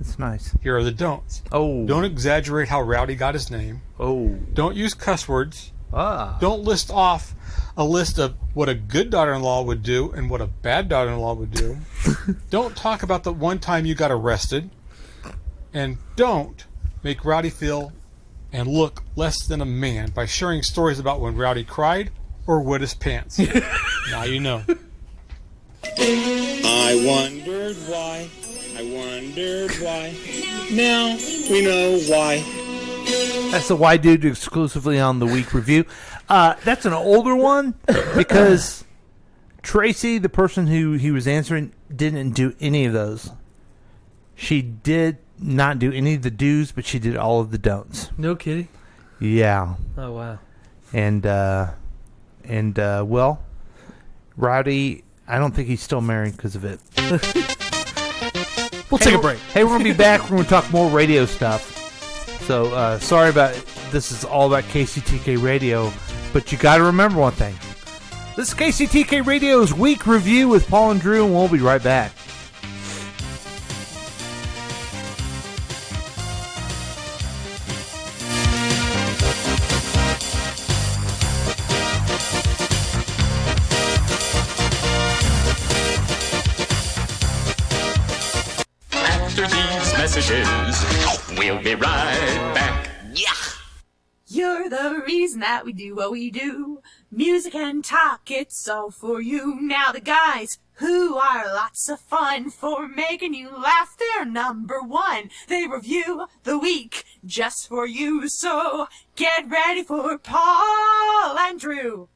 That's nice. Here are the don'ts. Oh. Don't exaggerate how Rowdy got his name. Oh. Don't use cuss words. Ah. Don't list off a list of what a good daughter-in-law would do and what a bad daughter-in-law would do. Don't talk about the one time you got arrested. And don't make Rowdy feel and look less than a man by sharing stories about when Rowdy cried or wet his pants. Now you know. I wondered why. I wondered why. Now we know why. That's the Y Dude exclusively on the week review. That's an older one because Tracy, the person who he was answering, didn't do any of those. She did not do any of the do's, but she did all of the don'ts. No kidding. Yeah. Oh wow. And well, Rowdy, I don't think he's still married because of it. We'll take a break. Hey, we're going to be back. We're going to talk more radio stuff. So, sorry about this. Is all about KCTK Radio, but you got to remember one thing. This is KCTK Radio's Week Review with Paul and Drew, and we'll be right back. After these messages, we'll be right back. Yeah. You're the reason that we do what we do. Music and talk, it's all for you. Now the guys who are lots of fun for making you laugh, they're number one. They review the week just for you. So get ready for Paul and Drew.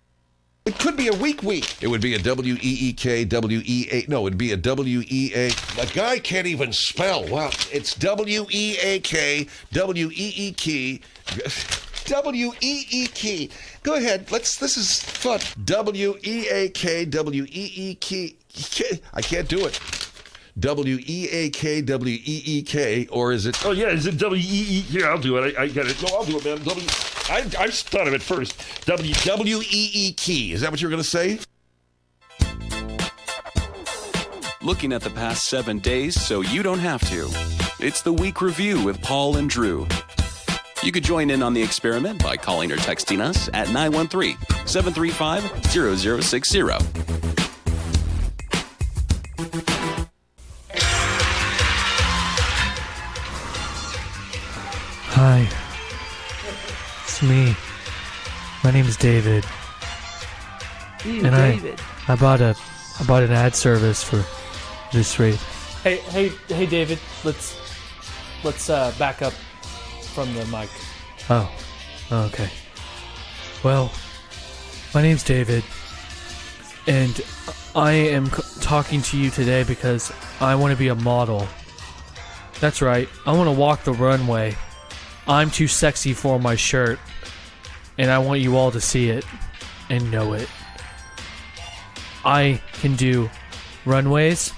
It could be a week. It would be a W-E-E-K, W-E-A... No, it'd be a W-E-A... The guy can't even spell. Wow. It's W-E-A-K, W-E-E-K... W-E-E-K. Go ahead. This is fun. W-E-A-K, W-E-E-K... I can't do it. W-E-A-K, W-E-E-K, or is it... Oh, yeah, is it W-E-E? Here, I'll do it. I get it. No, I'll do it, man. I thought of it first. W-E-E-K. Is that what you were going to say? Looking at the past 7 days so you don't have to. It's the Week Review with Paul and Drew. You could join in on the experiment by calling or texting us at 913-735-0060. Hi, it's me. My name is David, and David. I bought an ad service for this rate. Hey, David. Let's back up from the mic. Oh, okay. Well, my name's David, and I am talking to you today because I want to be a model. That's right. I want to walk the runway. I'm too sexy for my shirt, and I want you all to see it and know it. I can do runways.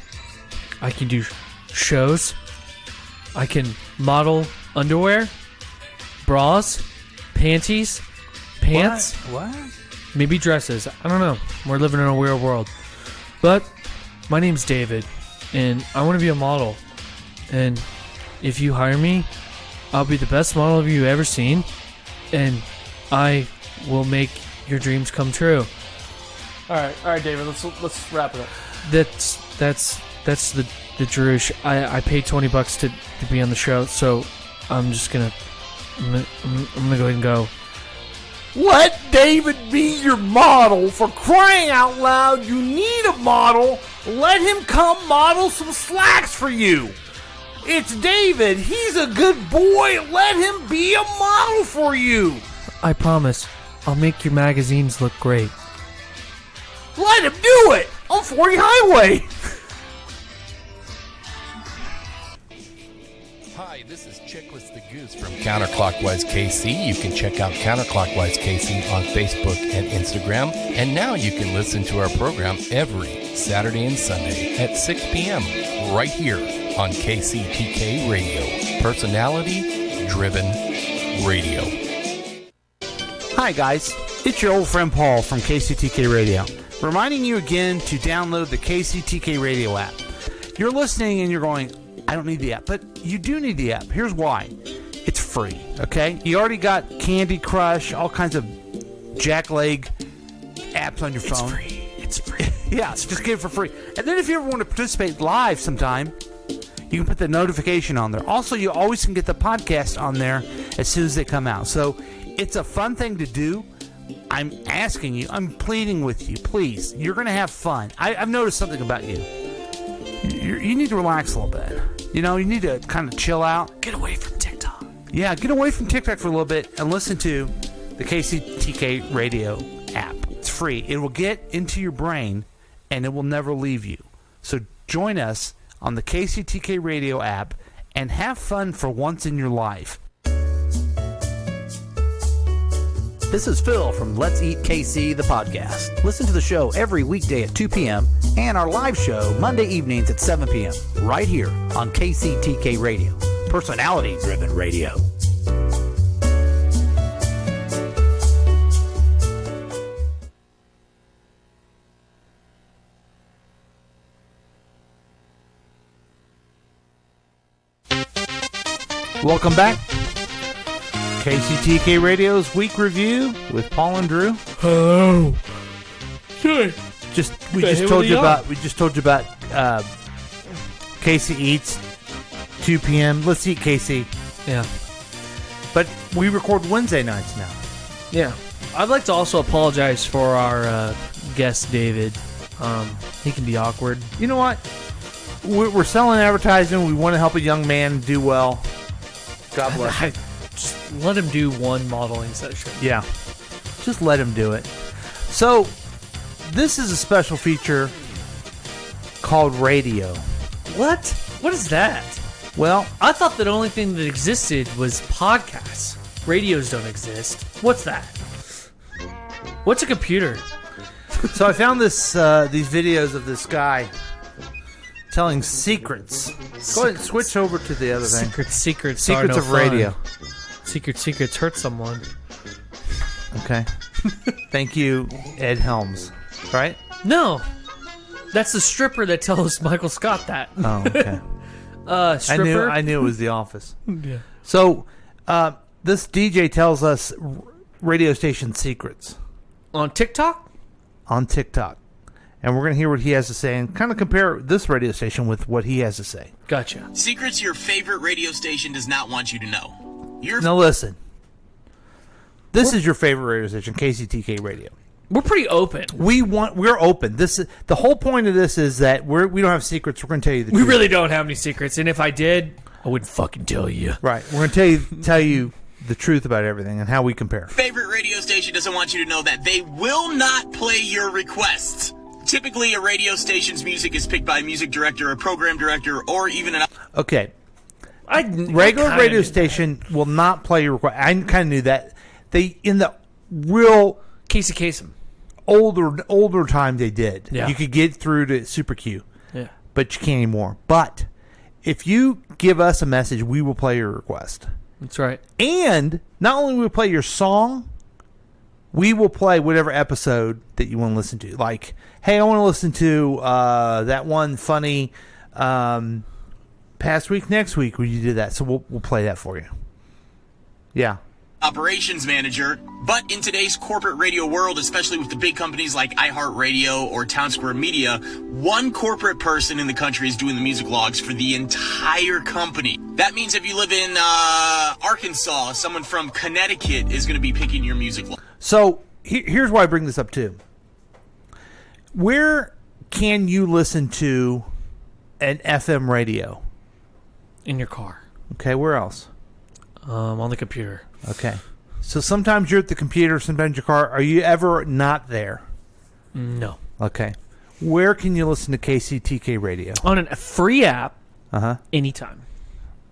I can do shows. I can model underwear, bras, panties, pants. What? Maybe dresses. I don't know. We're living in a weird world. But my name's David, and I want to be a model. And if you hire me, I'll be the best model you've ever seen, and I will make your dreams come true. All right, David. Let's wrap it up. That's the Droosh. I paid $20 to be on the show, so I'm just gonna go ahead and go. Let David be your model. For crying out loud, you need a model. Let him come model some slacks for you. It's David. He's a good boy. Let him be a model for you. I promise. I'll make your magazines look great. Let him do it on 40 Highway. Hi, this is Chickless the Goose from Counterclockwise KC. You can check out Counterclockwise KC on Facebook and Instagram. And now you can listen to our program every Saturday and Sunday at 6 p.m. right here on KCTK Radio. Personality-driven radio. Hi, guys. It's your old friend Paul from KCTK Radio. Reminding you again to download the KCTK Radio app. You're listening and you're going, I don't need the app. But you do need the app. Here's why. It's free, okay? You already got Candy Crush, all kinds of jackleg apps on your phone. It's free. Yeah, just get it for free. And then if you ever want to participate live sometime, you can put the notification on there. Also, you always can get the podcast on there as soon as they come out. So it's a fun thing to do. I'm asking you, I'm pleading with you, please. You're going to have fun. I've noticed something about you. You need to relax a little bit. You know, you need to kind of chill out. Get away from TikTok. Yeah, get away from TikTok for a little bit and listen to the KCTK Radio app. It's free. It will get into your brain and it will never leave you. So join us on the KCTK Radio app and have fun for once in your life. This is Phil from Let's Eat KC, the podcast. Listen to the show every weekday at 2 p.m. and our live show Monday evenings at 7 p.m. right here on KCTK Radio. Personality-driven radio. Welcome back. KCTK Radio's Week Review with Paul and Drew. Hello. We just told you about Casey Eats 2 p.m. Let's Eat Casey. Yeah. But we record Wednesday nights now. Yeah. I'd like to also apologize for our guest, David. He can be awkward. You know what? We're selling advertising. We want to help a young man do well. God bless him. Just let him do one modeling session. Yeah. Just let him do it. So, this is a special feature called radio. What? What is that? Well, I thought the only thing that existed was podcasts. Radios don't exist. What's that? What's a computer? So I found these videos of this guy telling secrets. Go ahead and switch over to the other thing. Secrets of fun. radio. Secrets hurt someone. Okay. Thank you, Ed Helms. Right? No. That's the stripper that tells Michael Scott that. Oh, okay. Stripper? I knew it was The Office. Yeah. So, this DJ tells us radio station secrets. On TikTok? On TikTok. And we're going to hear what he has to say and kind of compare this radio station with what he has to say. Gotcha. Secrets your favorite radio station does not want you to know. Now listen. This is your favorite radio station, KCTK Radio. We're pretty open. We're open. This is the whole point of this is that we don't have secrets. We're going to tell you the truth. We really don't have any secrets, and if I did, I wouldn't fucking tell you. Right. We're going to tell you the truth about everything and how we compare. Favorite radio station doesn't want you to know that they will not play your requests. Typically, a radio station's music is picked by a music director, a program director, or even an... Okay. Regular radio station will not play your request. I kind of knew that. In the real... Casey Kasem. Older time they did. Yeah. You could get through to Super Q. Yeah. But you can't anymore. But if you give us a message, we will play your request. That's right. And not only will we play your song, we will play whatever episode that you want to listen to. Like, hey, I want to listen to that one funny past week, next week when you did that. So we'll play that for you. Yeah. Operations manager, but in today's corporate radio world, especially with the big companies like iHeartRadio or Town Square Media, one corporate person in the country is doing the music logs for the entire company. That means if you live in Arkansas, someone from Connecticut is going to be picking your music log. So here's why I bring this up too. Where can you listen to an FM radio? In your car. Okay, where else? On the computer. Okay. So sometimes you're at the computer, sometimes your car. Are you ever not there? No. Okay. Where can you listen to KCTK Radio? On a free app. Uh-huh. Anytime.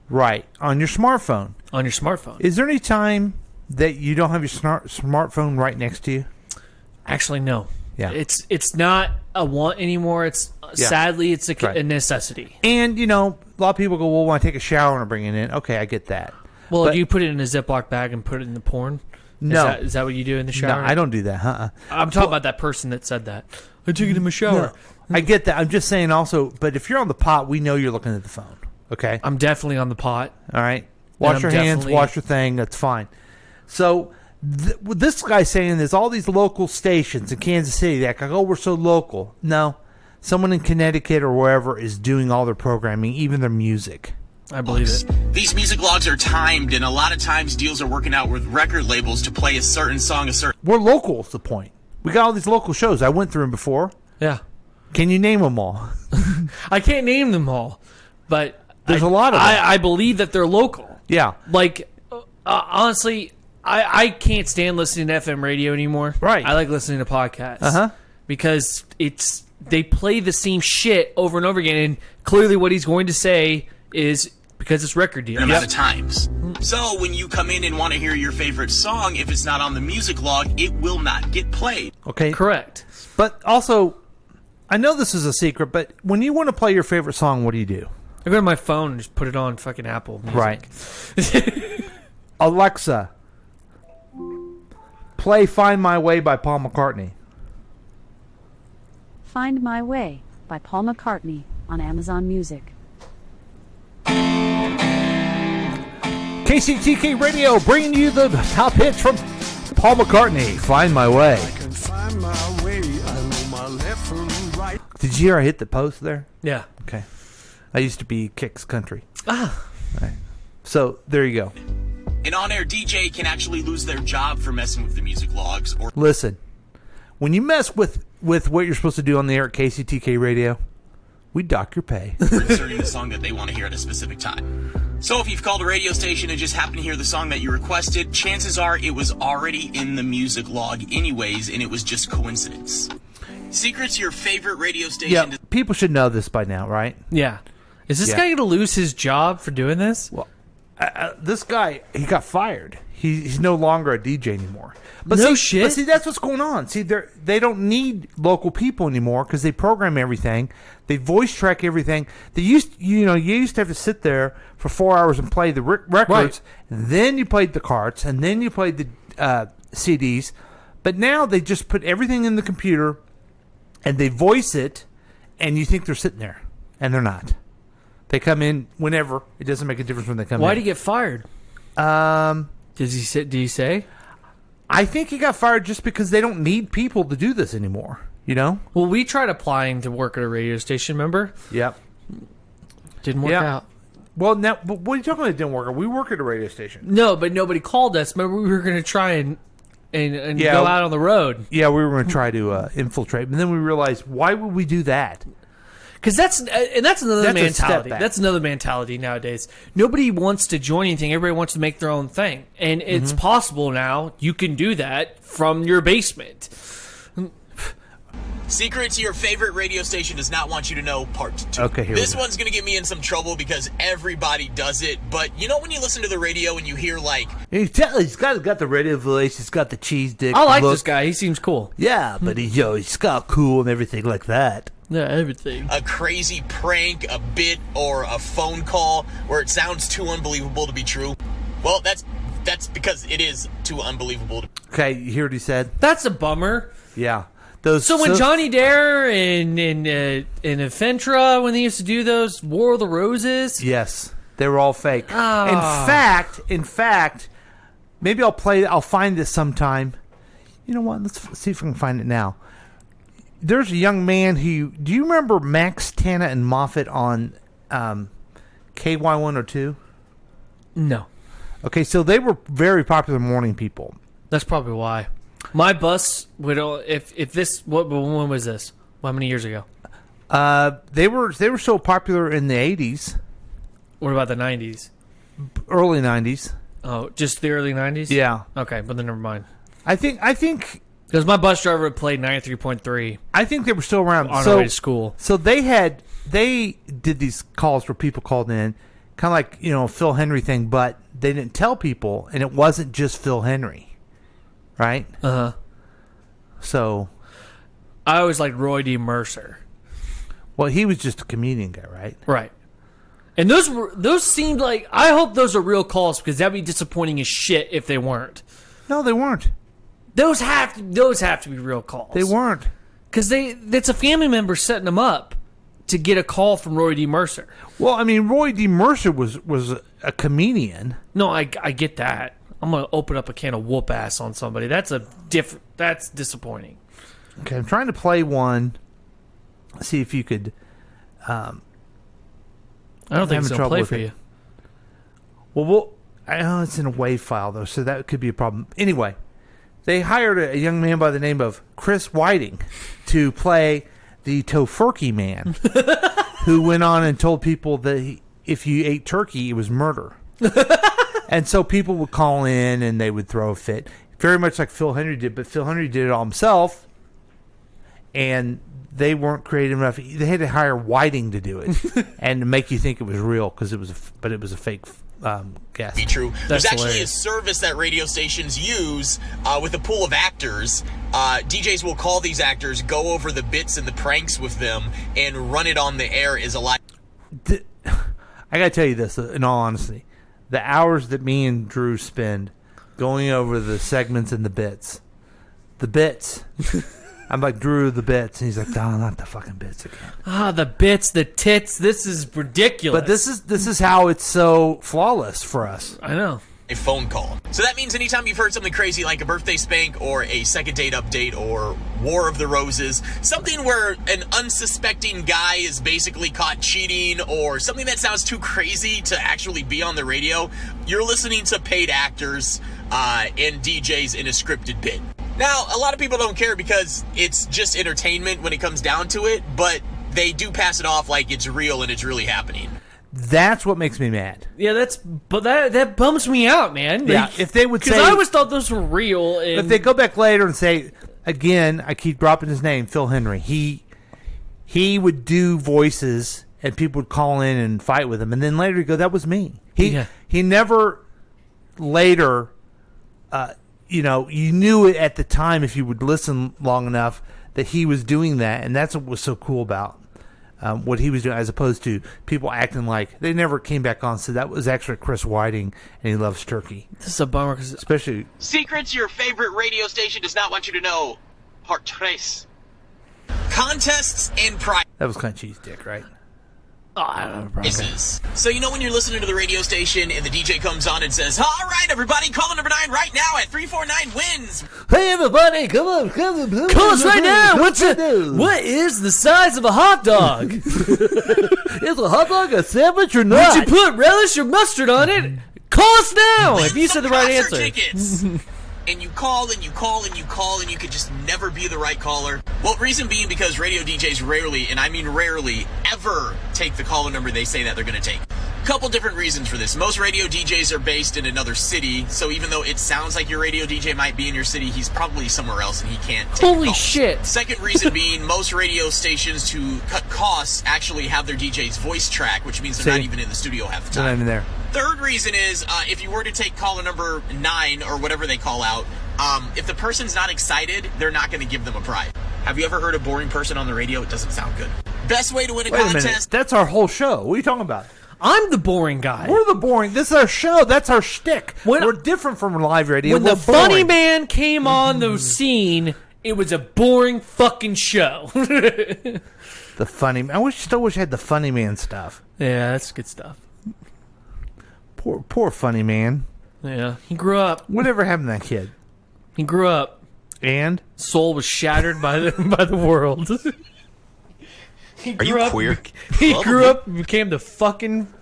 Right. On your smartphone. On your smartphone. Is there any time that you don't have your smartphone right next to you? Actually, no. Yeah. It's not a want anymore. It's sadly it's a necessity. And a lot of people go, well, when I take a shower and bring it in. Okay, I get that. Well, do you put it in a Ziploc bag and put it in the porn? No. Is that what you do in the shower? No, I don't do that. I'm talking about that person that said that. I took it in my shower. No, I get that. I'm just saying also, but if you're on the pot, we know you're looking at the phone. Okay? I'm definitely on the pot. All right? Wash your hands, wash your thing. That's fine. So what this guy's saying is all these local stations in Kansas City that go, oh, we're so local. No. Someone in Connecticut or wherever is doing all their programming, even their music. I believe it. These music logs are timed, and a lot of times deals are working out with record labels to play a certain song, We're local is the point. We got all these local shows. I went through them before. Yeah. Can you name them all? I can't name them all, but there's a lot of them. I believe that they're local. Yeah. Like, honestly, I can't stand listening to FM radio anymore. Right. I like listening to podcasts. Uh-huh. Because it's they play the same shit over and over again, and clearly what he's going to say is because it's record deal. Amount of times. So when you come in and want to hear your favorite song, if it's not on the music log, it will not get played. Okay. Correct. But also, I know this is a secret, but when you want to play your favorite song, what do? I go to my phone and just put it on fucking Apple Music. Right. Alexa, play Find My Way by Paul McCartney. Find My Way by Paul McCartney on Amazon Music. KCTK Radio bringing you the top hits from Paul McCartney. Find My Way. Find my way, I know my left from right. Did you hear I hit the post there? Yeah. Okay. I used to be Kicks Country. Ah. Right. So there you go. An on-air DJ can actually lose their job for messing with the music logs. Or Listen, when you mess with what you're supposed to do on the air at KCTK Radio, we dock your pay. inserting the song that they want to hear at a specific time. So if you've called a radio station and just happened to hear the song that you requested, chances are it was already in the music log anyways, and it was just coincidence. Secret to your favorite radio station. Yeah, people should know this by now, right? Yeah. Is this guy going to lose his job for doing this? Well, this guy, he got fired. He's no longer a DJ anymore. But No see, shit. But see, that's what's going on. See, they don't need local people anymore because they program everything. They voice track everything. You used to have to sit there for 4 hours and play the records. Right. And then you played the carts, and then you played the CDs. But now they just put everything in the computer, and they voice it, and you think they're sitting there, and they're not. They come in whenever. It doesn't make a difference when they come in. Why did he get fired? Did he say? I think he got fired just because they don't need people to do this anymore. You know? Well, we tried applying to work at a radio station, remember? Yep. Didn't work out. Well, now, but what are you talking about? It didn't work out. We work at a radio station. No, but nobody called us. Remember, we were going to try and go out on the road. Yeah, we were going to try to infiltrate, but then we realized, why would we do that? Because that's another That's a step mentality. back. That's another mentality nowadays. Nobody wants to join anything. Everybody wants to make their own thing, and it's possible now. You can do that from your basement. Secret to your favorite radio station does not want you to know part 2. Okay, here we This go. one's going to get me in some trouble because everybody does it. But you know when you listen to the radio and you hear like... He's got the radio voice. He's got the cheese dick. I like look. this guy. He seems cool. Yeah, but he's got cool and everything like that. Yeah, everything. A crazy prank, a bit, or a phone call where it sounds too unbelievable to be true. Well, that's because it is too unbelievable. Okay, you hear what he said? That's a bummer. Yeah. So when Johnny Dare and Eventra, when they used to do those War of the Roses, Yes, they were all fake. Ah. In fact, maybe I'll find this sometime. You know what? Let's see if we can find it now. There's a young man who... Do you remember Max, Tana, and Moffat on KY102? No. Okay, so they were very popular morning people. That's probably why. My bus would if this when was this? How many years ago? They were so popular in the 80s. What about the 90s? Early 90s. Oh, just the early 90s? Yeah. Okay, but then never mind. I think because my bus driver played 93.3. I think they were still around on our way to school. So they did these calls where people called in, kind of like a Phil Henry thing, but they didn't tell people, and it wasn't just Phil Henry, right? So I always liked Roy D. Mercer. Well, he was just a comedian guy, right? Right. And those seemed like, I hope those are real calls because that'd be disappointing as shit if they weren't. No, they weren't. Those have to be real calls. They weren't. Because it's a family member setting them up to get a call from Roy D. Mercer. Well, I mean, Roy D. Mercer was a comedian. No, I get that. I'm gonna open up a can of whoop ass on somebody. That's disappointing. Okay, I'm trying to play one. See if you could. I don't think it's gonna play for you. Well, I know it's in a WAV file though, so that could be a problem. Anyway, they hired a young man by the name of Chris Whiting to play the Tofurkey man, who went on and told people that if you ate turkey, it was murder. And so people would call in and they would throw a fit, very much like Phil Henry did. But Phil Henry did it all himself, and they weren't creative enough. They had to hire Whiting to do it and to make you think it was real because it was a fake guest. Be true. There's actually a service that radio stations use with a pool of actors. DJs will call these actors, go over the bits and the pranks with them, and run it on the air is a lot. I gotta tell you this, in all honesty, the hours that me and Drew spend going over the segments and the bits. I'm like, Drew, the bits, and he's like, no, not the fucking bits again. The bits, the tits. This is ridiculous. But this is how it's so flawless for us. I know. A phone call. So that means anytime you've heard something crazy like a birthday spank or a second date update or War of the Roses, something where an unsuspecting guy is basically caught cheating or something that sounds too crazy to actually be on the radio, you're listening to paid actors and DJs in a scripted bit. Now, a lot of people don't care because it's just entertainment when it comes down to it, but they do pass it off like it's real and it's really happening. That's what makes me mad. Yeah, that bums me out, man. Yeah, if they would say, because I always thought those were real. And if they go back later and say, again, I keep dropping his name, Phil Henry. He would do voices, and people would call in and fight with him, and then later he'd go, "That was me." He never later, you knew it at the time if you would listen long enough that he was doing that, and that's what was so cool about. What he was doing, as opposed to people acting like they never came back on. So that was actually Chris Whiting, and he loves turkey. This is a bummer, especially secrets your favorite radio station does not want you to know. Part Trace. Contests and prize. That was kind of cheese dick, right? Oh, I don't know. So when you're listening to the radio station and the DJ comes on and says, "All right, everybody, call number 9 right now at 349 wins." Hey, everybody, come on. Call us right now. What is the size of a hot dog? Is a hot dog a sandwich or not? Would you put relish or mustard on it? Call us now if you said the right answer. Tickets. And you call and you call and you call and you could just never be the right caller. Well, reason being because radio DJs rarely, and I mean rarely, ever take the caller number they say that they're going to take. Couple different reasons for this. Most radio DJs are based in another city, so even though it sounds like your radio DJ might be in your city, he's probably somewhere else and he can't take Holy shit. Second reason being most radio stations, to cut costs, actually have their DJ's voice track, which means they're not even in the studio half the time. Not even there. Third reason is if you were to take caller number 9 or whatever they call out, if the person's not excited, they're not going to give them a prize. Have you ever heard a boring person on the radio? It doesn't sound good. Best way to win a contest. A minute. That's our whole show. What are you talking about? I'm the boring guy. We're the boring. This is our show. That's our shtick. We're different from live radio. When the funny man came on the scene, it was a boring fucking show. The funny man. I still wish I had the funny man stuff. Yeah, that's good stuff. Poor funny man. Yeah, he grew up. Whatever happened to that kid? He grew up, and soul was shattered by the world. Are you queer? He grew up and became the fucking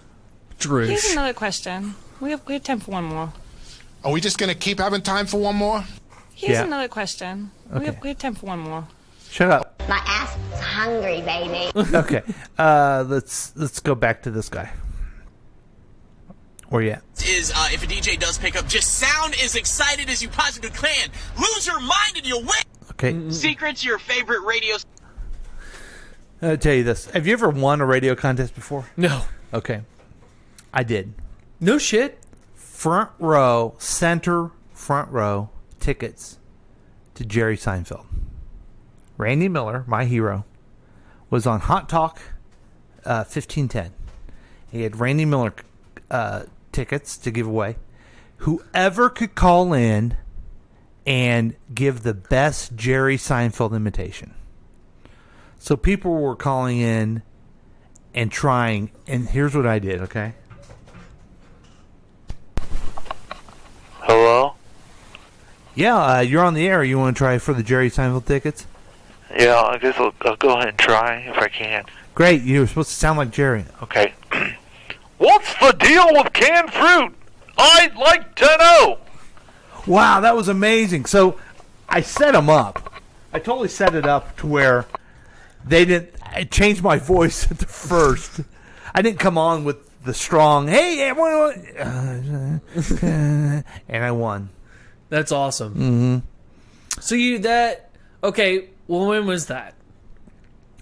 Drush. Here's another question. We have time for one more. Are we just gonna keep having time for one more? Here's another question. Okay. We have time for one more. Shut up. My ass is hungry, baby. Okay. Let's go back to this guy. Where you at? Is if a DJ does pick up, just sound as excited as you possibly can. Lose your mind and you'll win. Okay. Secrets your favorite radio. I'll tell you this. Have you ever won a radio contest before? No. Okay. I did. No shit. Front row tickets to Jerry Seinfeld. Randy Miller, my hero, was on Hot Talk 1510. He had Randy Miller tickets to give away. Whoever could call in and give the best Jerry Seinfeld imitation. So people were calling in and trying, and here's what I did, okay? Hello? Yeah, you're on the air. You want to try for the Jerry Seinfeld tickets? Yeah, I guess I'll go ahead and try if I can. Great, you were supposed to sound like Jerry. Okay. What's the deal with canned fruit? I'd like to know. Wow, that was amazing. So I set them up. I totally set it up to where they didn't. I changed my voice at the first. I didn't come on with the strong, hey, everyone, and I won. That's awesome. Mm-hmm. So okay, Well, when was that?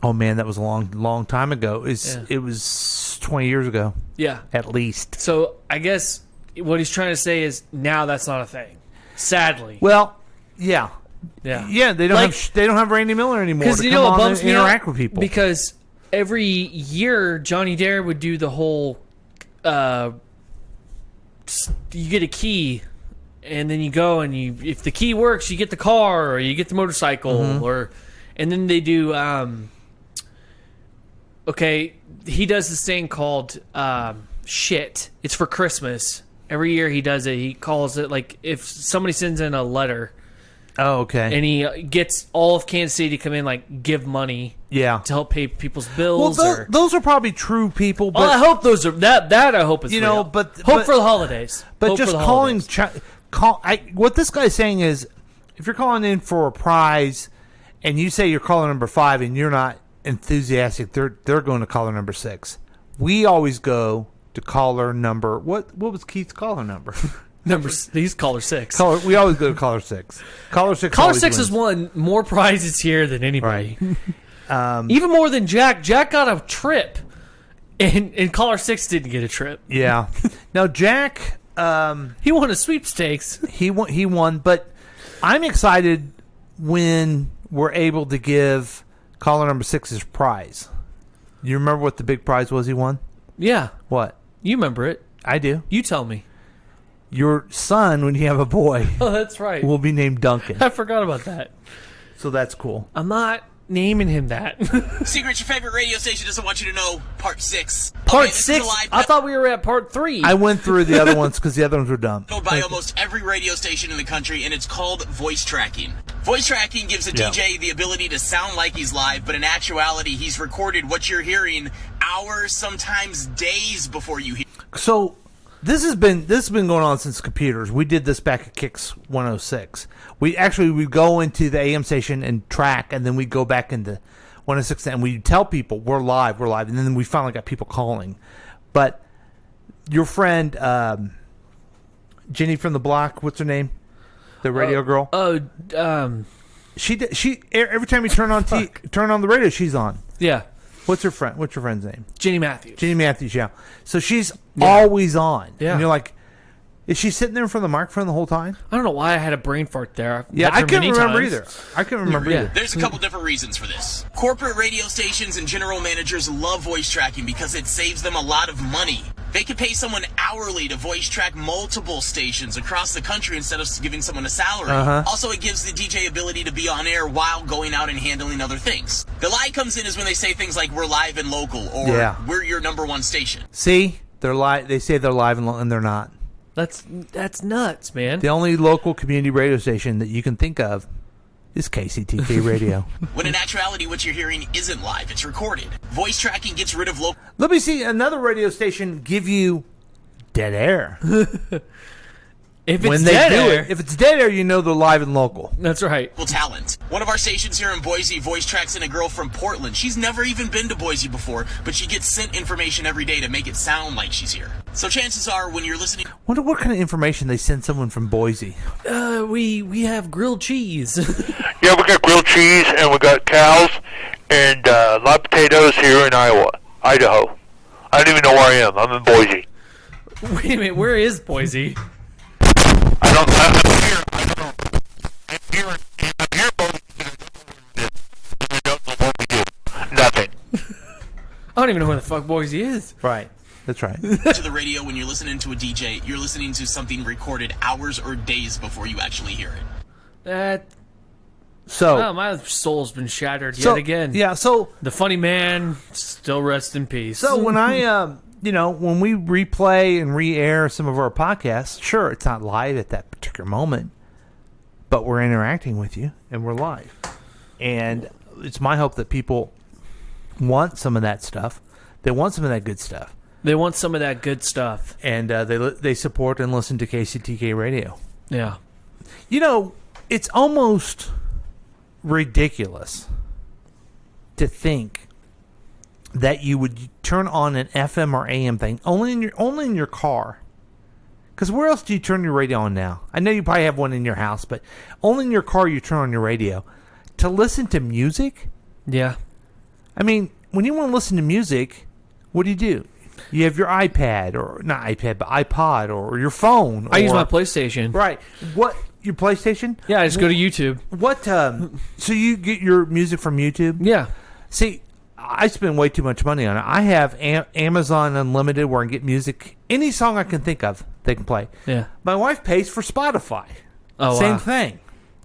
Oh man, that was a long time ago. It was 20 years ago. Yeah. At least. So I guess what he's trying to say is now that's not a thing. Sadly. Well, yeah. Yeah. They don't have Randy Miller anymore to come on and interact with people. Because every year Johnny Dare would do the whole you get a key and then you go and if the key works you get the car or you get the motorcycle and then they do okay, he does this thing called shit. It's for Christmas. Every year he does it. He calls it like if somebody sends in a letter. Oh, okay. And he gets all of Kansas City to come in, like give money. Yeah. To help pay people's bills. Well, those are probably true people. But well, I hope those are that. I hope it's real. But hope for the holidays. But Hope just for the calling, holidays. what this guy's saying is, if you're calling in for a prize, and you say you're caller number 5, and you're not enthusiastic, they're going to caller number 6. We always go to caller number. What was Keith's caller number? He's caller 6. We always go to caller 6. Caller 6. Caller 6 has won more prizes here than anybody. Right. Even more than Jack. Jack got a trip, and caller 6 didn't get a trip. Yeah. Now Jack, he won a sweepstakes. He won, but I'm excited when we're able to give caller number 6's prize. You remember what the big prize was he won? Yeah. What? You remember it. I do. You tell me. Your son, when you have a boy, Oh, that's right. will be named Duncan. I forgot about that. So that's cool. I'm not naming him that. Secret, your favorite radio station doesn't want you to know. Part 6. Part this is 6? a live I thought we were at part 3. I went through the other ones because the other ones were dumb. by almost every radio station in the country, and it's called voice tracking. Voice tracking gives a DJ the ability to sound like he's live, but in actuality, he's recorded what you're hearing hours, sometimes days before you hear. So this has been going on since computers. We did this back at Kicks 106. We go into the AM station and track, and then we go back into 106, and we tell people we're live, and then we finally got people calling. But your friend Jenny from the block, what's her name? The radio girl. She every time you turn on the radio, she's on. Yeah. What's your friend's name? Jenny Matthews. Jenny Matthews, yeah. So she's always on. Yeah. And you're like, is she sitting there in front of the microphone the whole time? I don't know why I had a brain fart there. Yeah, I couldn't remember either. There's a couple different reasons for this. Corporate radio stations and general managers love voice tracking because it saves them a lot of money. They could pay someone hourly to voice track multiple stations across the country instead of giving someone a salary. Also, it gives the DJ ability to be on air while going out and handling other things. The lie comes in is when they say things like, we're live and local, or we're your number one station. See? They say they're live and they're not. That's nuts, man. The only local community radio station that you can think of is KCTK Radio. When in actuality, what you're hearing isn't live, it's recorded. Voice tracking gets rid of local... Let me see another radio station give you dead air. If it's dead air. If it's dead air, you know they're live and local. That's right. Talent. One of our stations here in Boise voice tracks in a girl from Portland. She's never even been to Boise before, but she gets sent information every day to make it sound like she's here. So chances are, when you're listening... Wonder what kind of information they send someone from Boise. We have grilled cheese. Yeah, we got grilled cheese, and we got cows, and a lot of potatoes here in Idaho. I don't even know where I am. I'm in Boise. Wait a minute, where is Boise? I'm here, nothing. I don't even know where the fuck Boise is. Right. That's right. To the radio, when you're listening to a DJ, you're listening to something recorded hours or days before you actually hear it. My soul's been shattered yet again. Yeah, so... The funny man, still rest in peace. So when when we replay and re-air some of our podcasts, sure, it's not live at that particular moment, but we're interacting with you, and we're live. And it's my hope that people want some of that stuff. They want some of that good stuff. They want some of that good stuff. And they support and listen to KCTK Radio. Yeah. It's almost ridiculous to think that you would turn on an FM or AM thing only in your car. Because where else do you turn your radio on now? I know you probably have one in your house, but only in your car you turn on your radio. to listen to music. Yeah. I mean, when you want to listen to music, what do? You have your iPad, or not iPad, but iPod, or your phone. I use my PlayStation. Right. What? Your PlayStation? Yeah, I just go to YouTube. What? So you get your music from YouTube? Yeah. See, I spend way too much money on it. I have Amazon Unlimited, where I can get music, any song I can think of, they can play. Yeah. My wife pays for Spotify. Oh, Same wow. thing.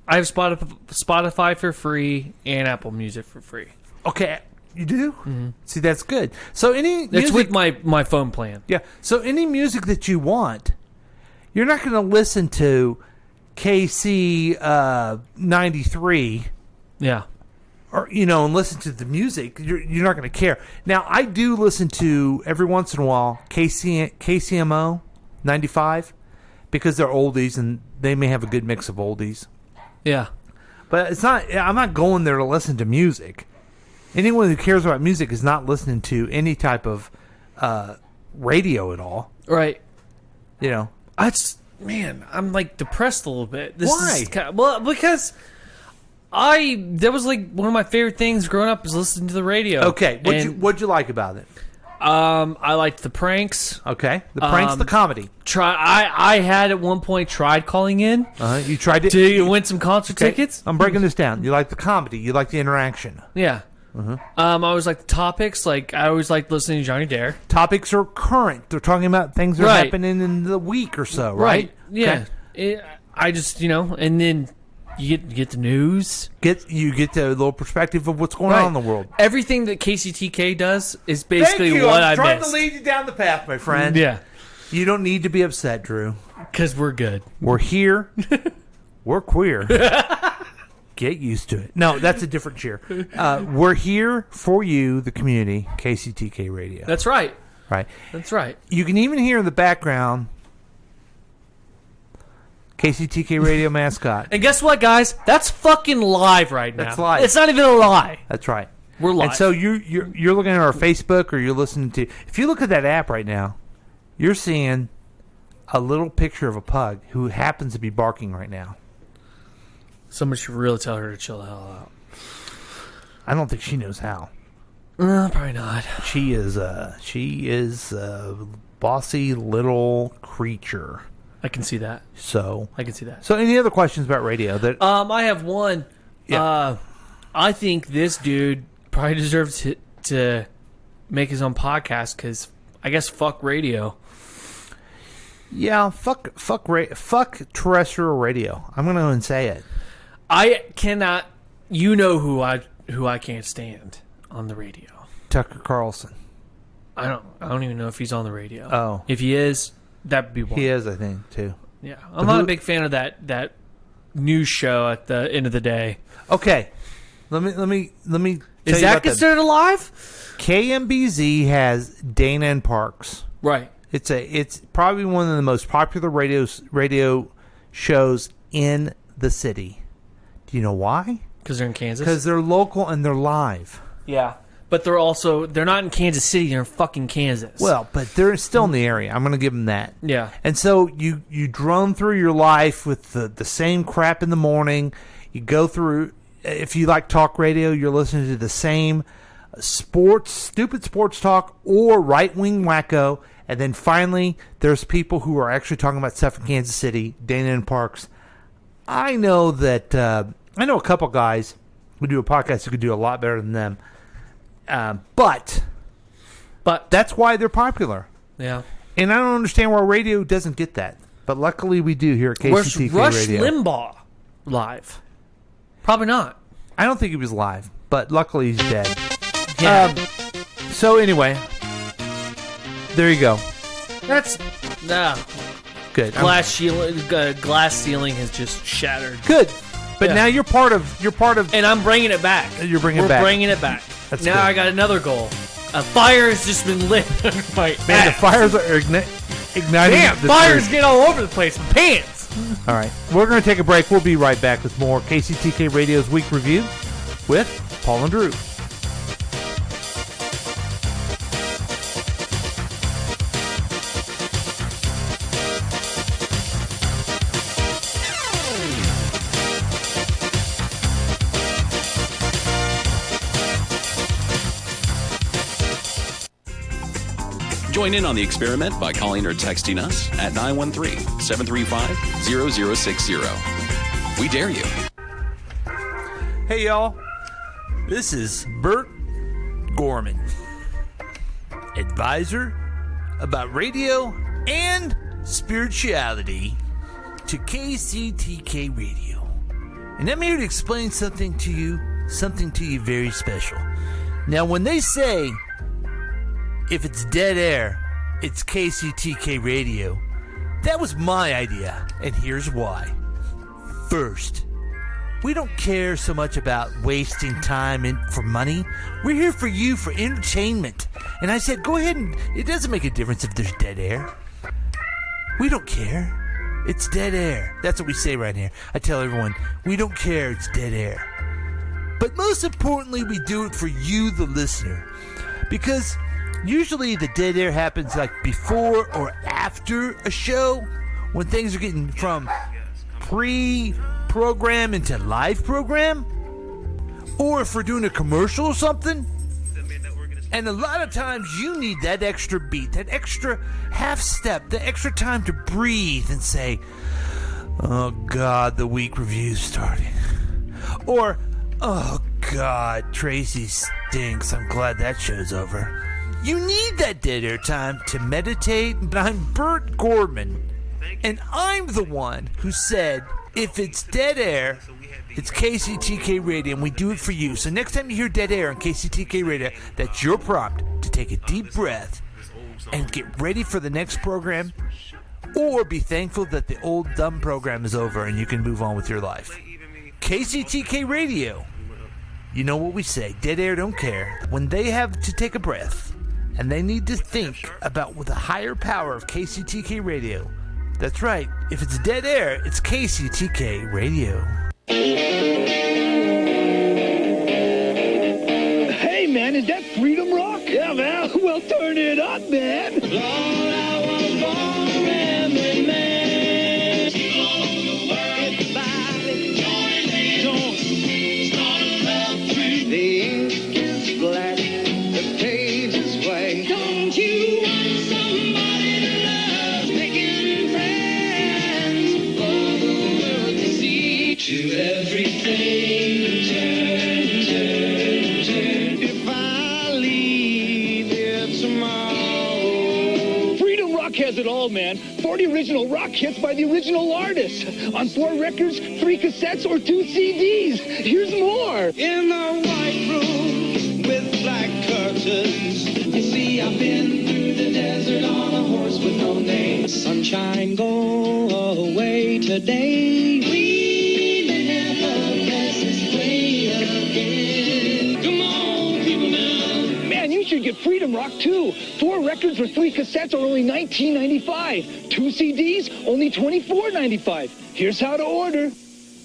I have Spotify for free and Apple Music for free. Okay. You do? Mm-hmm. See, that's good. So any That's music, with my phone plan. Yeah. So any music that you want, you're not going to listen to KC 93. Yeah. Or and listen to the music. You're not going to care. Now I do listen to every once in a while KCMO 95 because they're oldies and they may have a good mix of oldies. Yeah. But it's not. I'm not going there to listen to music. Anyone who cares about music is not listening to any type of radio at all. Right. Man, I'm like depressed a little bit. Why? Because that was like one of my favorite things growing up, is listening to the radio. Okay, what'd you like about it? I liked the pranks. Okay, the pranks, the comedy. I had at one point tried calling in. You tried it to win some concert tickets. I'm breaking this down. You like the comedy. You like the interaction. Yeah. I always like the topics. Like I always liked listening to Johnny Dare. Topics are current. They're talking about things that are happening in the week or so, right? Yeah. Okay. I just and then you get the news. You get the little perspective of what's going on in the world. Everything that KCTK does is basically Thank you. what I'm I trying missed. to lead you down the path, my friend. Yeah. You don't need to be upset, Drew. Because we're good. We're here. We're queer. Get used to it. No, that's a different cheer. We're here for you, the community, KCTK Radio. That's right. Right. That's right. You can even hear in the background KCTK Radio mascot. And guess what, guys? That's fucking live right now. That's live. It's not even a lie. That's right. We're live. And so you're looking at our Facebook, or you're listening to. If you look at that app right now, you're seeing a little picture of a pug who happens to be barking right now. Somebody should really tell her to chill the hell out. I don't think she knows how. Probably not. She is a bossy little creature. I can see that. So I can see that. So any other questions about radio? I have one. Yeah. I think this dude probably deserves to make his own podcast because I guess fuck radio. Yeah, fuck terrestrial radio. I'm gonna go and say it. I cannot. You know who I can't stand on the radio. Tucker Carlson. I don't even know if he's on the radio. Oh, if he is, that would be one. He is, I think, too. Yeah, I'm not a big fan of that news show at the end of the day. Okay, let me. Is that considered alive? KMBZ has Dana and Parks. Right. It's probably one of the most popular radio shows in the city. Do you know why? Because they're in Kansas. Because they're local and they're live. Yeah, but they're not in Kansas City. They're in fucking Kansas. Well, but they're still in the area. I'm going to give them that. Yeah. And so you drone through your life with the same crap in the morning. You go through. If you like talk radio, you're listening to the same stupid sports talk or right-wing wacko. And then finally, there's people who are actually talking about stuff in Kansas City, Dana and Parks. I know that I know a couple guys who do a podcast who could do a lot better than them. But that's why they're popular. Yeah. And I don't understand why radio doesn't get that. But luckily we do here at KCTK Rush Radio. Limbaugh live? Probably not. I don't think he was live, but luckily he's dead. Yeah. So anyway, there you go. That's good. Glass ceiling has just shattered. Good. But now you're part of, and I'm bringing it back. You're bringing it We're back. bringing it back. That's now good. I got another goal. A fire has just been lit. Man, the fires are igniting. Damn, fires get all over the place. Pants. All right, we're going to take a break. We'll be right back with more KCTK Radio's Week Review with Paul and Drew. Join in on the experiment by calling or texting us at 913-735-0060. We dare you. Hey, y'all. This is Bert Gorman, advisor about radio and spirituality to KCTK Radio. And I'm here to explain something to you very special. Now, when they say, if it's dead air, it's KCTK Radio, that was my idea, and here's why. First, we don't care so much about wasting time for money. We're here for you for entertainment. And I said, go ahead and it doesn't make a difference if there's dead air. We don't care. It's dead air. That's what we say right here. I tell everyone, we don't care. It's dead air. But most importantly, we do it for you, the listener. Because usually the dead air happens like before or after a show, when things are getting from pre-program into live program, or if we're doing a commercial or something. And a lot of times you need that extra beat, that extra half step, the extra time to breathe and say, oh God, the week review's starting. Or, oh God, Tracy stinks. I'm glad that show's over. You need that dead air time to meditate. But I'm Bert Gorman, and I'm the one who said, if it's dead air, it's KCTK Radio, and we do it for you. So next time you hear dead air on KCTK Radio, that's your prompt to take a deep breath and get ready for the next program, or be thankful that the old dumb program is over and you can move on with your life. KCTK Radio. You know what we say, dead air don't care. When they have to take a breath and they need to think about with the higher power of KCTK Radio, that's right, if it's dead air, it's KCTK Radio. Hey, man, is that Freedom Rock? Yeah, man. Well, turn it up, man. Lord, I was born a rambling man. All over the world, everybody join hands. Start a love tree. The ink is black, the page is white. Don't you want somebody to love? Making friends for the world to see. To everything, turn. If I leave here tomorrow. Freedom Rock has it all, man. 40 original rock hits by the original artists. On 4 records, 3 cassettes, or 2 CDs. Here's more. In the white room with black curtains. You see, I've been through the desert on a horse with no name. Sunshine, go away today. You should get Freedom Rock, too. 4 records or 3 cassettes are only $19.95. 2 CDs, only $24.95. Here's how to order.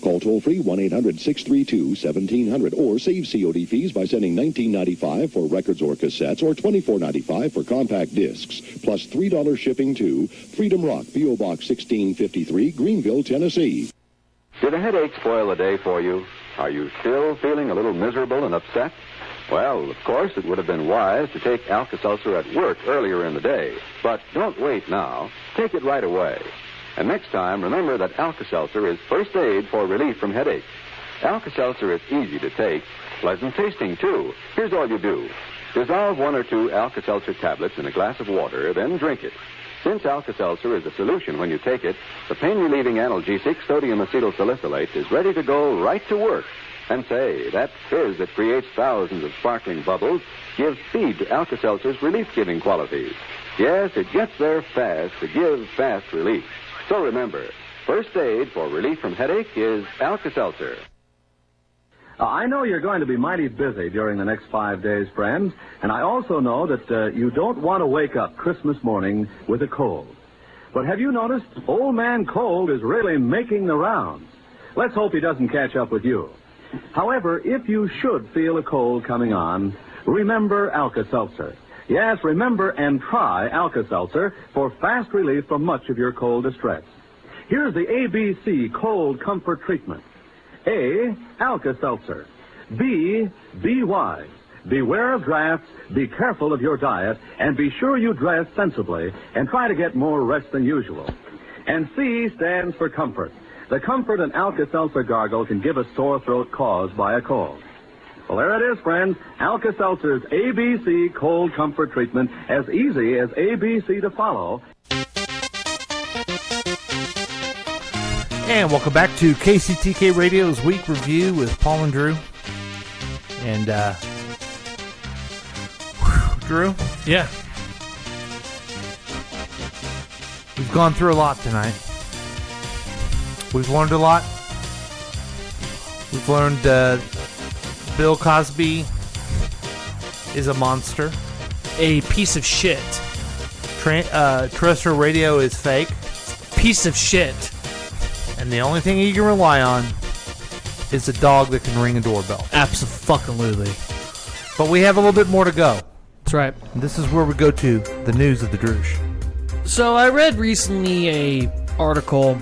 Call toll-free 1-800-632-1700 or save COD fees by sending $19.95 for records or cassettes or $24.95 for compact discs, plus $3 shipping to Freedom Rock, P.O. Box 1653, Greenville, Tennessee. Did a headache spoil the day for you? Are you still feeling a little miserable and upset? Well, of course, it would have been wise to take Alka-Seltzer at work earlier in the day. But don't wait now. Take it right away. And next time, remember that Alka-Seltzer is first aid for relief from headache. Alka-Seltzer is easy to take, pleasant tasting, too. Here's all you do. Dissolve 1 or 2 Alka-Seltzer tablets in a glass of water, then drink it. Since Alka-Seltzer is a solution when you take it, the pain-relieving analgesic sodium acetylsalicylate is ready to go right to work. And say, that fizz that creates thousands of sparkling bubbles gives speed to Alka-Seltzer's relief-giving qualities. Yes, it gets there fast to give fast relief. So remember, first aid for relief from headache is Alka-Seltzer. I know you're going to be mighty busy during the next 5 days, friends, and I also know that you don't want to wake up Christmas morning with a cold. But have you noticed Old Man Cold is really making the rounds? Let's hope he doesn't catch up with you. However, if you should feel a cold coming on, remember Alka-Seltzer. Yes, remember and try Alka-Seltzer for fast relief from much of your cold distress. Here's the ABC Cold Comfort Treatment. A, Alka-Seltzer. B, be wise. beware of drafts, be careful of your diet, and be sure you dress sensibly and try to get more rest than usual. And C stands for comfort. The comfort an Alka-Seltzer gargle can give a sore throat caused by a cold. Well, there it is, friends. Alka-Seltzer's ABC Cold Comfort Treatment, as easy as ABC to follow. And welcome back to KCTK Radio's Week Review with Paul and Drew. And, Drew? Yeah. We've gone through a lot tonight. We've learned a lot. We've learned Bill Cosby is a monster. A piece of shit. Terrestrial radio is fake. Piece of shit. And the only thing you can rely on is a dog that can ring a doorbell. Abso-fucking-lutely. But we have a little bit more to go. That's right. And this is where we go to the news of the Droosh. So I read recently a article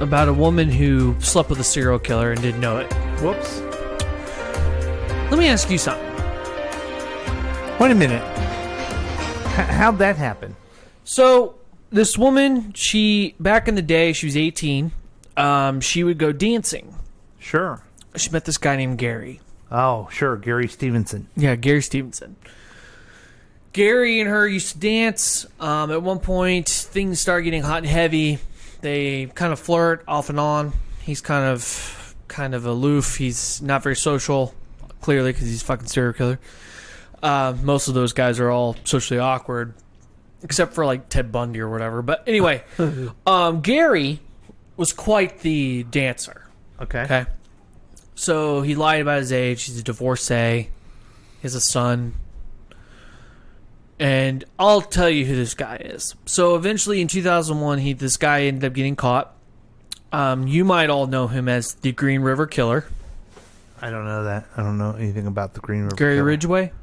about a woman who slept with a serial killer and didn't know it. Whoops. Let me ask you something. Wait a minute. How'd that happen? So this woman, back in the day, she was 18. She would go dancing. Sure. She met this guy named Gary. Oh, sure. Gary Stevenson. Yeah, Gary Stevenson. Gary and her used to dance. At one point, things started getting hot and heavy. They kind of flirt off and on. He's kind of aloof. He's not very social, clearly, because he's a fucking serial killer. Most of those guys are all socially awkward, except for like Ted Bundy or whatever. But anyway, Gary was quite the dancer. Okay. So he lied about his age. He's a divorcee. He has a son. And I'll tell you who this guy is. So eventually in 2001, this guy ended up getting caught. You might all know him as the Green River Killer. I don't know that. I don't know anything about the Green River Gary Killer. Ridgway?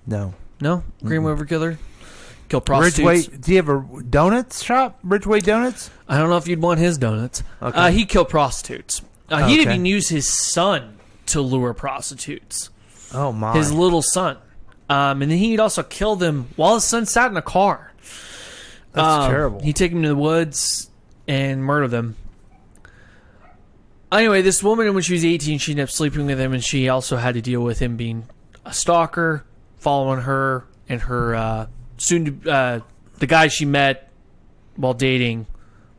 No. No? Green River Killer? Kill prostitutes. Ridgway, do you have a donuts shop? Ridgway Donuts? I don't know if you'd want his donuts. Okay. He killed prostitutes. He'd even use his son to lure prostitutes. Oh, my. His little son. And then he'd also kill them while his son sat in a car. That's terrible. He'd take them to the woods and murder them. Anyway, this woman, when she was 18, she ended up sleeping with him, and she also had to deal with him being a stalker, following her, and her the guy she met while dating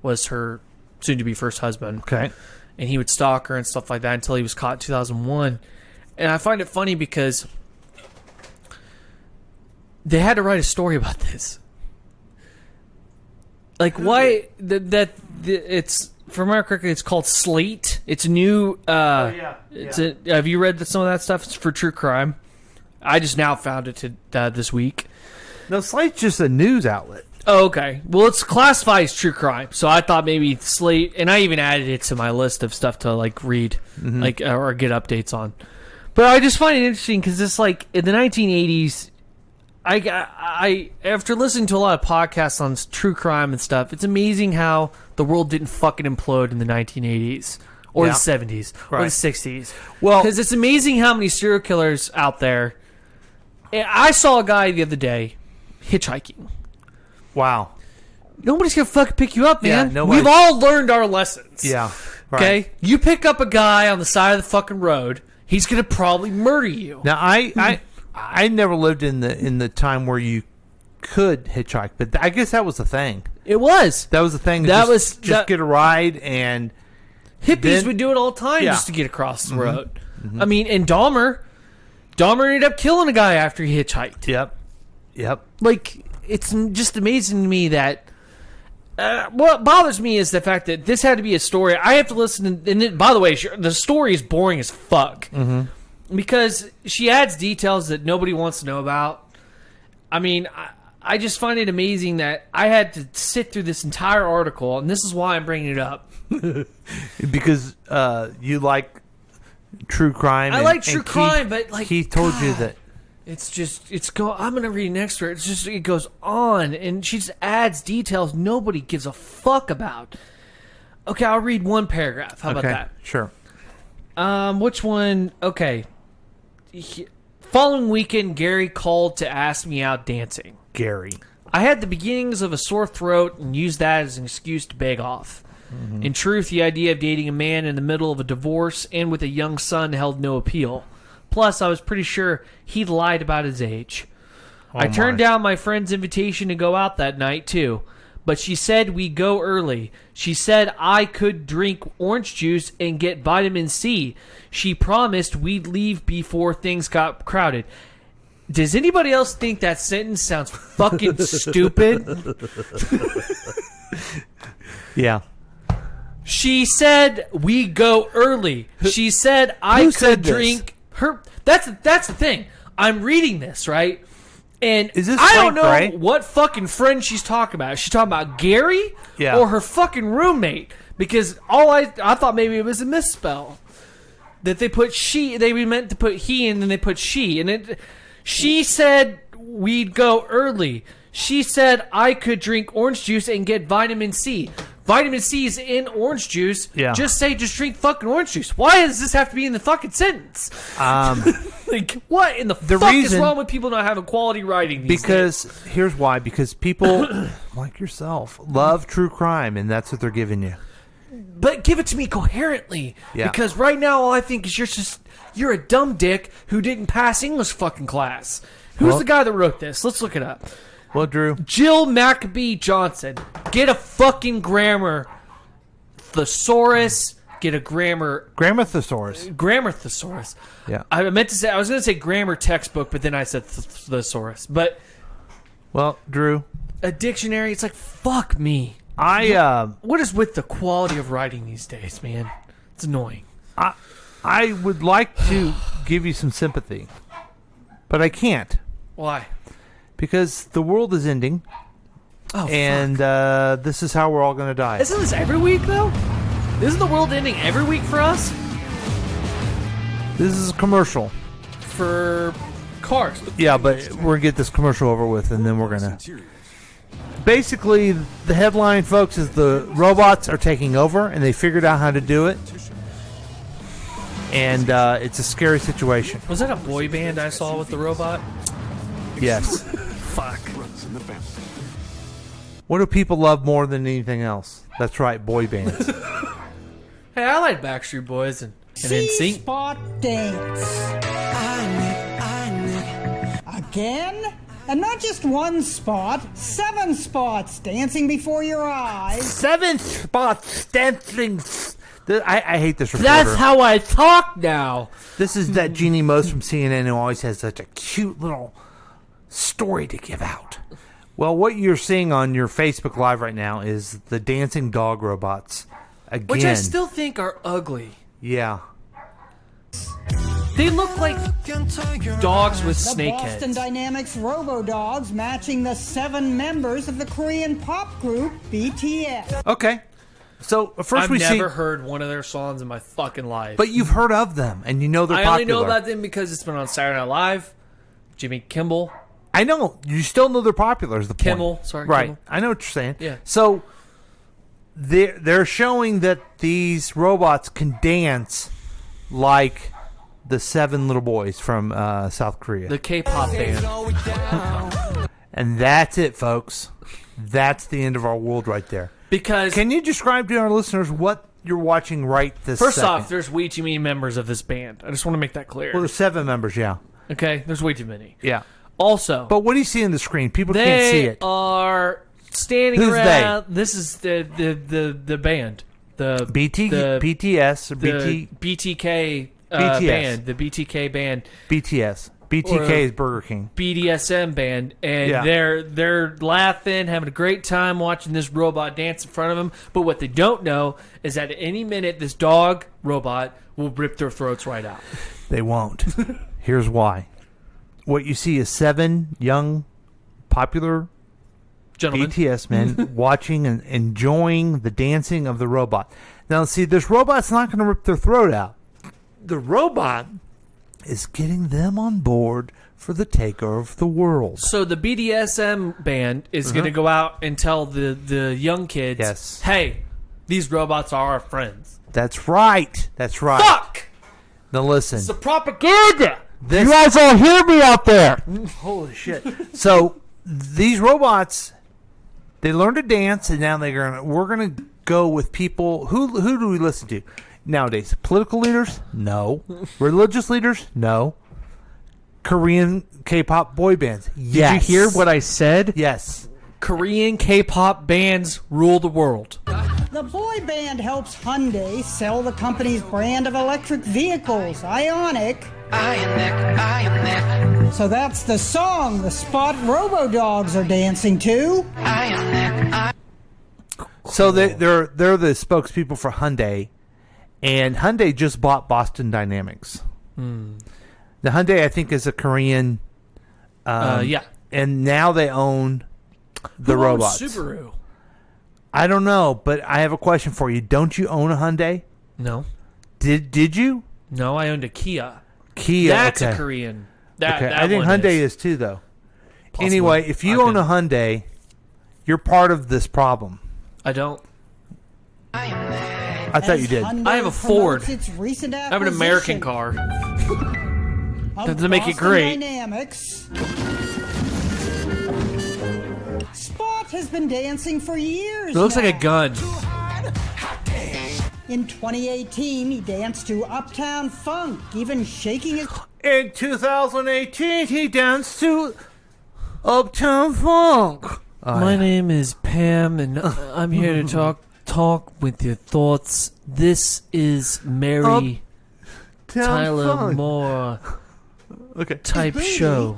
was her soon-to-be first husband. Okay. And he would stalk her and stuff like that until he was caught in 2001. And I find it funny because they had to write a story about this. Like, why it's, from our correctly, it's called Slate. It's new. Have you read some of that stuff? It's for true crime. I just now found it this week. No, Slate's just a news outlet. Oh, okay. Well, it's classified as true crime, so I thought maybe Slate, and I even added it to my list of stuff to like read, or get updates on. But I just find it interesting because it's like in the 1980s. I after listening to a lot of podcasts on true crime and stuff, it's amazing how the world didn't fucking implode in the 1980s or the 70s or the 60s. Well, because it's amazing how many serial killers out there. And I saw a guy the other day hitchhiking. Wow. Nobody's gonna fucking pick you up, man. Yeah, We've all learned our lessons. Yeah. Right. Okay? You pick up a guy on the side of the fucking road, he's gonna probably murder you. Now I never lived in the time where you could hitchhike, but I guess that was the thing. It was. That was the thing. Just get a ride, and hippies would do it all the time just to get across the road. I mean, and Dahmer ended up killing a guy after he hitchhiked. Yep. Like, it's just amazing to me that what bothers me is the fact that this had to be a story. I have to listen to, and it, by the way, the story is boring as fuck. Because she adds details that nobody wants to know about. I mean, I just find it amazing that I had to sit through this entire article, and this is why I'm bringing it up. Because you like true crime. I like true crime, but like he told you that I'm going to read an excerpt. It goes on, and she just adds details nobody gives a fuck about. Okay, I'll read one paragraph. How about that? Sure. Which one? Okay. Following weekend, Gary called to ask me out dancing. Gary. I had the beginnings of a sore throat and used that as an excuse to beg off. Mm-hmm. In truth, the idea of dating a man in the middle of a divorce and with a young son held no appeal. Plus, I was pretty sure he'd lied about his age. I turned down my friend's invitation to go out that night, too. But she said we go early. She said I could drink orange juice and get vitamin C. She promised we'd leave before things got crowded. Does anybody else think that sentence sounds fucking stupid? Yeah. She said we go early. She said I Who could said this? drink her. That's the thing. I'm reading this, right? And Is this I don't Frank know Gray? what fucking friend she's talking about. Is she talking about Gary Yeah. or her fucking roommate? Because I thought maybe it was a misspell. That they put she, they meant to put he and then they put she. And she said we'd go early. She said I could drink orange juice and get vitamin C. Vitamin C is in orange juice. Yeah. Just drink fucking orange juice. Why does this have to be in the fucking sentence? Like, what in the fuck is wrong with people not having quality writing these days? Here's why. Because people like yourself love true crime, and that's what they're giving you. But give it to me coherently. Yeah. Because right now all I think is you're a dumb dick who didn't pass English fucking class. Who's the guy that wrote this? Let's look it up. Well, Drew. Jill Maccabee Johnson. Get a fucking grammar thesaurus. Get a grammar thesaurus. Grammar thesaurus. Yeah. I was going to say grammar textbook, but then I said thesaurus. But well, Drew, a dictionary. It's like fuck me. What is with the quality of writing these days, man? It's annoying. I would like to give you some sympathy, but I can't. Why? Because the world is ending. Oh, and this is how we're all going to die. Isn't this every week, though? Isn't the world ending every week for us? This is a commercial. For cars. Yeah, but we're going to get this commercial over with, and then we're going to... Basically, the headline, folks, is the robots are taking over, and they figured out how to do it. And it's a scary situation. Was that a boy band I saw with the robot? Yes. Fuck. What do people love more than anything else? That's right, boy bands. Hey, I like Backstreet Boys and NSYNC. Spot dance. Again? And not just one spot, 7 spots dancing before your eyes. 7 spots dancing. I hate this reporter. That's how I talk now. This is that Jeannie Most from CNN who always has such a cute little story to give out. Well, what you're seeing on your Facebook Live right now is the dancing dog robots. Again. Which I still think are ugly. Yeah. They look like dogs with The snake Boston heads. Dynamics Robo-Dogs matching the 7 members of the Korean pop group BTS. Okay. So, first I've we see... never heard one of their songs in my fucking life. But you've heard of them, and you know they're popular. I only know about them because it's been on Saturday Night Live, Jimmy Kimmel. I know. You still know they're popular is the point. Kimmel, sorry, Right. Kimmel. I know what you're saying. Yeah. So, they're showing that these robots can dance like the 7 little boys from South Korea. The K-pop band. And that's it, folks. That's the end of our world right there. Because can you describe to our listeners what you're watching right this First second? off, there's way too many members of this band. I just want to make that clear. Well, there's 7 members, yeah. Okay, there's way too many. Yeah. Also, but what do you see on the screen? People they can't see it. are standing Who's around. This is the band. The BTS or the BTK band. The BTK band. BTS. BTK is Burger King. BDSM band, and Yeah. they're laughing, having a great time watching this robot dance in front of them. But what they don't know is that at any minute, this dog robot will rip their throats right out. They won't. Here's why. What you see is 7 young, popular gentlemen, BTS men watching and enjoying the dancing of the robot. Now, see, this robot's not going to rip their throat out. The robot is getting them on board for the takeover of the world. So the BDSM band is going to go out and tell the young kids, Yes. hey, these robots are our friends. That's right. That's right. Fuck! Now listen. It's the propaganda! This, you guys all hear me out there? Holy shit! So these robots, they learn to dance, and now we're gonna go with people. Who do we listen to nowadays? Political leaders? No. Religious leaders? No. Korean K-pop boy bands? Yes. Did you hear what I said? Yes. Korean K-pop bands rule the world. The boy band helps Hyundai sell the company's brand of electric vehicles, Ioniq. So that's the song the Spot Robo-Dogs are dancing to. So they're the spokespeople for Hyundai, and Hyundai just bought Boston Dynamics. The Hyundai, I think, is a Korean. Yeah. And now they own the Who owns robots. Subaru? I don't know, but I have a question for you. Don't you own a Hyundai? No. Did you? No, I owned a Kia. Kia. That's okay. a Korean. Okay. I think one Hyundai is too, though. Possibly. Anyway, if you own a Hyundai, you're part of this problem. I don't. I thought you did. I have a Ford. Its recent I have an American car. Doesn't make it great. Dynamics. Spot has been dancing for years. It looks now. like a gun. In 2018, he danced to Uptown Funk, even shaking his... In 2018, he danced to Uptown Funk. My name is Pam, and I'm here to talk with your thoughts. This is Mary Tyler Funk. Moore type show.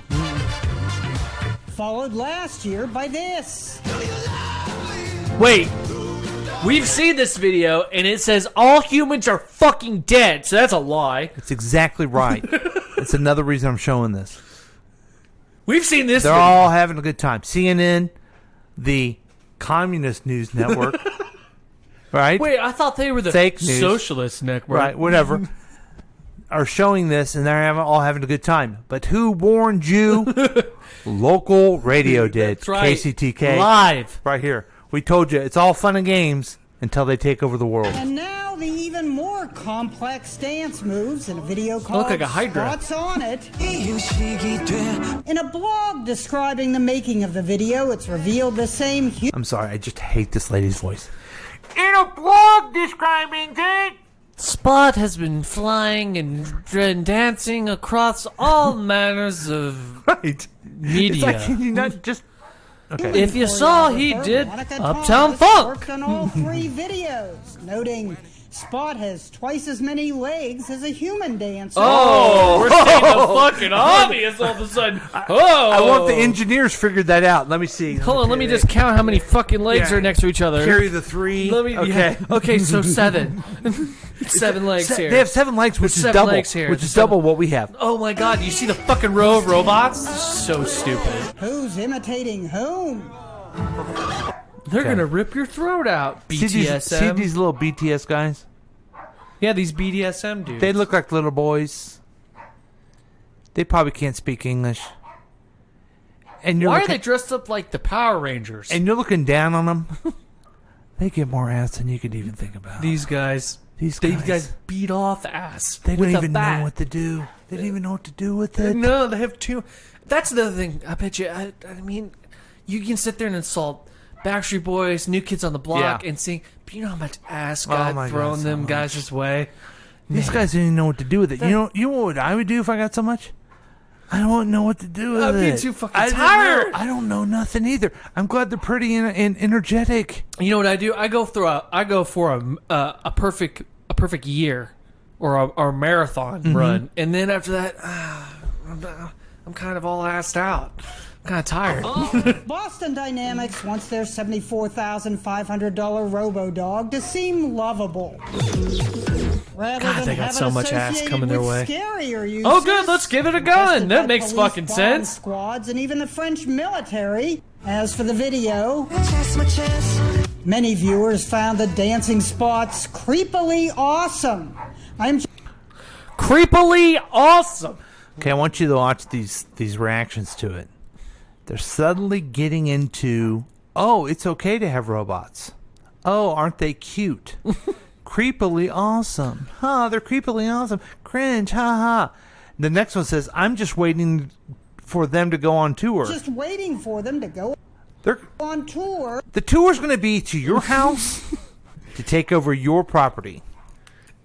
Followed last year by this. Wait, we've seen this video, and it says all humans are fucking dead, so that's a lie. That's exactly right. It's another reason I'm showing this. We've seen this. They're all having a good time. CNN, the communist news network, right? Wait, I thought they were the fake news, socialist network. right? Whatever. Are showing this, and they're all having a good time. But who warned you? Local radio did. That's right. KCTK Live. right here. We told you it's all fun and games until they take over the world. And now the even more complex dance moves in a video called Look like a Hydra. Spots on It. In a blog describing the making of the video, it's revealed the same I'm sorry, I just hate this lady's voice. In a blog describing it. Spot has been flying and dancing across all manners of media. It's like, can you not just... Okay. If you saw, he did Uptown Thomas Funk. worked on all three videos, noting Spot has twice as many legs as a human dancer. Oh, we're seeing the fucking obvious all of a sudden. Oh, I want the engineers figured that out. Let me see. Hold on, let me just count how many fucking legs Yeah. are next to each other. Carry the three. Let me, Okay. yeah. Okay, so 7. 7 legs here. They have 7 legs, which is 7 double. legs here. Which is Seven- double what we have. Oh my god, you see the fucking row of robots? So stupid. Who's imitating whom? They're gonna rip your throat out, BTSM. See these little BTS guys? Yeah, these BDSM dudes. They look like little boys. They probably can't speak English. And Why are they dressed up like the Power Rangers? And you're looking down on them. They get more ass than you could even think about. These guys. These guys beat off ass. They with don't a even bat. know what to do. They don't even know what to do with it. No, they have two. That's another thing. I bet you. I mean, you can sit there and insult Backstreet Boys, New Kids on the Block, Yeah. and sing. But you know how much ass Oh God my God, thrown so them much. guys this way. These guys don't even know what to do with it. You know what I would do if I got so much? I don't know what to do with it. I'd be too fucking I don't tired. know. I don't know nothing either. I'm glad they're pretty and energetic. You know what I do? I go for a perfect year or a marathon Mhm. run, and then after that, I'm kind of all assed out. I'm kind of tired. Boston Dynamics wants their $74,500 Robo-Dog to seem lovable. Rather God, than they got have so it much ass associated coming their with way. Scarier uses, Oh, good. Let's give it a gun. That makes police fucking bomb sense. Squads and even the French military. As for the video, many viewers found the dancing spots creepily awesome. Creepily awesome. Okay, I want you to watch these reactions to it. They're suddenly getting into, oh, it's okay to have robots. Oh, aren't they cute? Creepily awesome. Huh, they're creepily awesome. Cringe, ha ha. The next one says, I'm just waiting for them to go on tour. Just waiting for them to go on tour. The tour's going to be to your house to take over your property.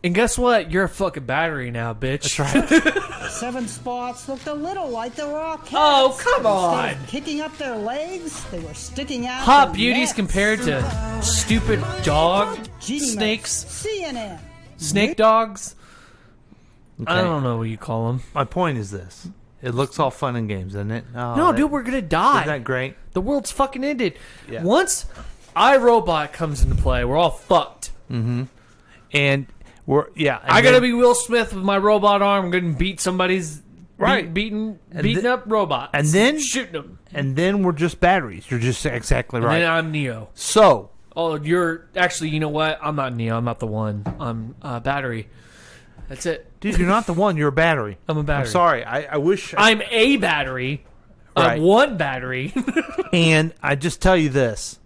And guess what? You're a fucking battery now, bitch. That's right. 7 spots looked a little like the Rockettes. Oh, come on. Instead of kicking up their legs, they were sticking out Hot their beauties necks. compared to stupid dog snakes. CNN. Snake dogs. Okay. I don't know what you call them. My point is this. It looks all fun and games, doesn't it? Oh, No, dude, we're going to die. Isn't that great? The world's fucking ended. Yeah. Once iRobot comes into play, we're all fucked. Mm-hmm. And I gotta be Will Smith with my robot arm. I'm gonna beat somebody's beating up robots. And then shooting them. And then we're just batteries. You're just exactly right. And then I'm Neo. So. Oh, you're actually. You know what? I'm not Neo. I'm not the one. I'm battery. That's it, dude. You're not the one. You're a battery. I'm a battery. I'm sorry. I wish I'm a battery. Right. I'm one battery. And I just tell you this.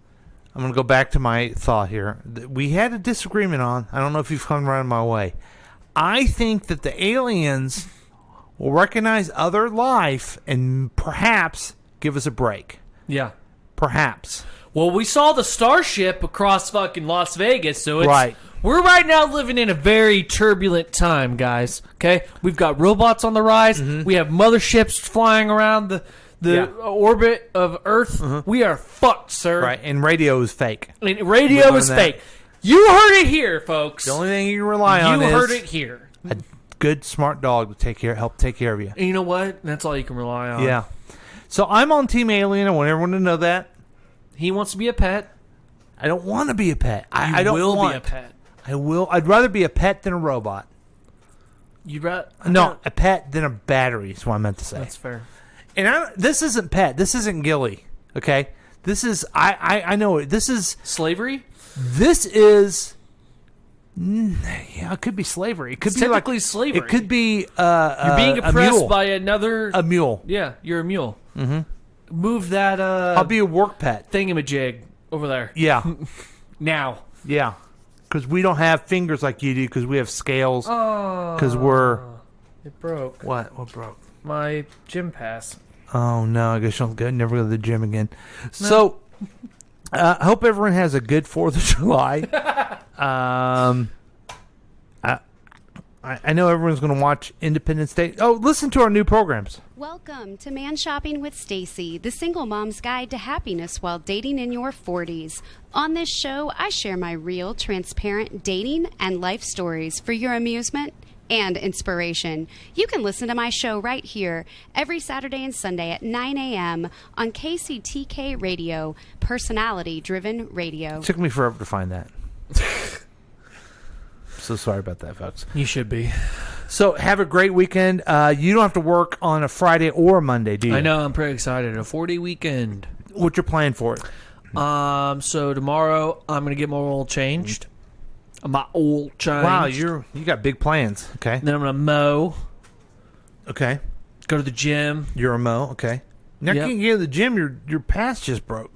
I'm going to go back to my thought here. We had a disagreement on. I don't know if you've come around my way. I think that the aliens will recognize other life and perhaps give us a break. Yeah. Perhaps. Well, we saw the starship across fucking Las Vegas, so it's right. We're right now living in a very turbulent time, guys. Okay? We've got robots on the rise. Mm-hmm. We have motherships flying around the orbit of Earth. We are fucked, sir. Right, and radio is fake. And radio is fake. You heard it here, folks. The only thing you can rely on is you heard it here. A good, smart dog to help take care of you. And you know what? That's all you can rely on. Yeah. So I'm on Team Alien. I want everyone to know that. He wants to be a pet. I don't want to be a pet. I don't will want be a pet. I will. I'd rather be a pet than a robot. You'd rather no, a pet than a battery is what I meant to say. That's fair. And this isn't pet. This isn't Gilly. Okay. This is I know it. This is slavery. This is. Yeah, it could be slavery. It could be technically like, slavery. It could be. You're being oppressed by a mule. Yeah, you're a mule. Mm-hmm. Move that. I'll be a work pet. Thingamajig over there. Yeah. Now. Yeah. Because we don't have fingers like you do. Because we have scales. Oh. Because we're. It broke. What? What broke? My gym pass. Oh no! I guess you'll never go to the gym again. No. So, I hope everyone has a good 4th of July. I know everyone's going to watch Independence Day. Oh, listen to our new programs. Welcome to Man Shopping with Stacy, the single mom's guide to happiness while dating in your 40s. On this show, I share my real, transparent dating and life stories for your amusement and inspiration. You can listen to my show right here every Saturday and Sunday at 9 a.m. on KCTK Radio, personality-driven radio. It took me forever to find that. So sorry about that, folks. You should be. So have a great weekend. You don't have to work on a Friday or a Monday, do you? I know. I'm pretty excited. A 4-day weekend. What's your plan for it? So tomorrow I'm gonna get my oil changed. My oil changed. Wow, you got big plans. Okay. Then I'm gonna mow. Okay. Go to the gym. You're a mow. Okay. Now you can get to the gym. Your pass just broke.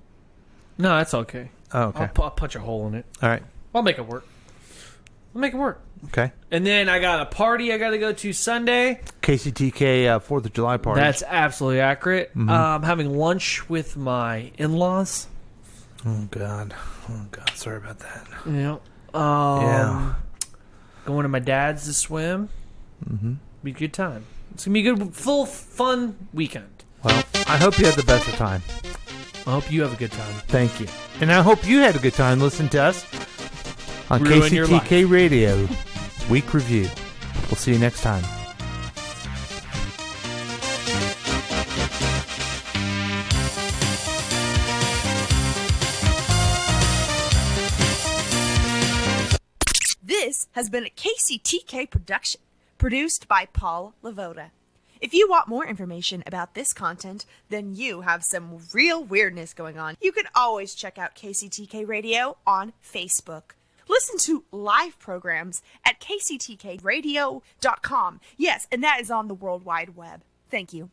No, that's okay. Oh, okay. I'll punch a hole in it. All right. I'll make it work. Okay. And then I got a party I got to go to Sunday. KCTK 4th of July party. That's absolutely accurate. Mm-hmm. I'm having lunch with my in-laws. Oh God. Sorry about that. Yeah. Going to my dad's to swim. Mm-hmm. Be a good time. It's gonna be a good, full, fun weekend. Well, I hope you had the best of time. I hope you have a good time. Thank you. And I hope you had a good time listening to us on Ruin your KCTK Radio Week Review. We'll see you next time. This has been a KCTK production, produced by Paul Lavoda. If you want more information about this content, then you have some real weirdness going on. You can always check out KCTK Radio on Facebook. Listen to live programs at kctkradio.com. Yes, and that is on the World Wide Web. Thank you.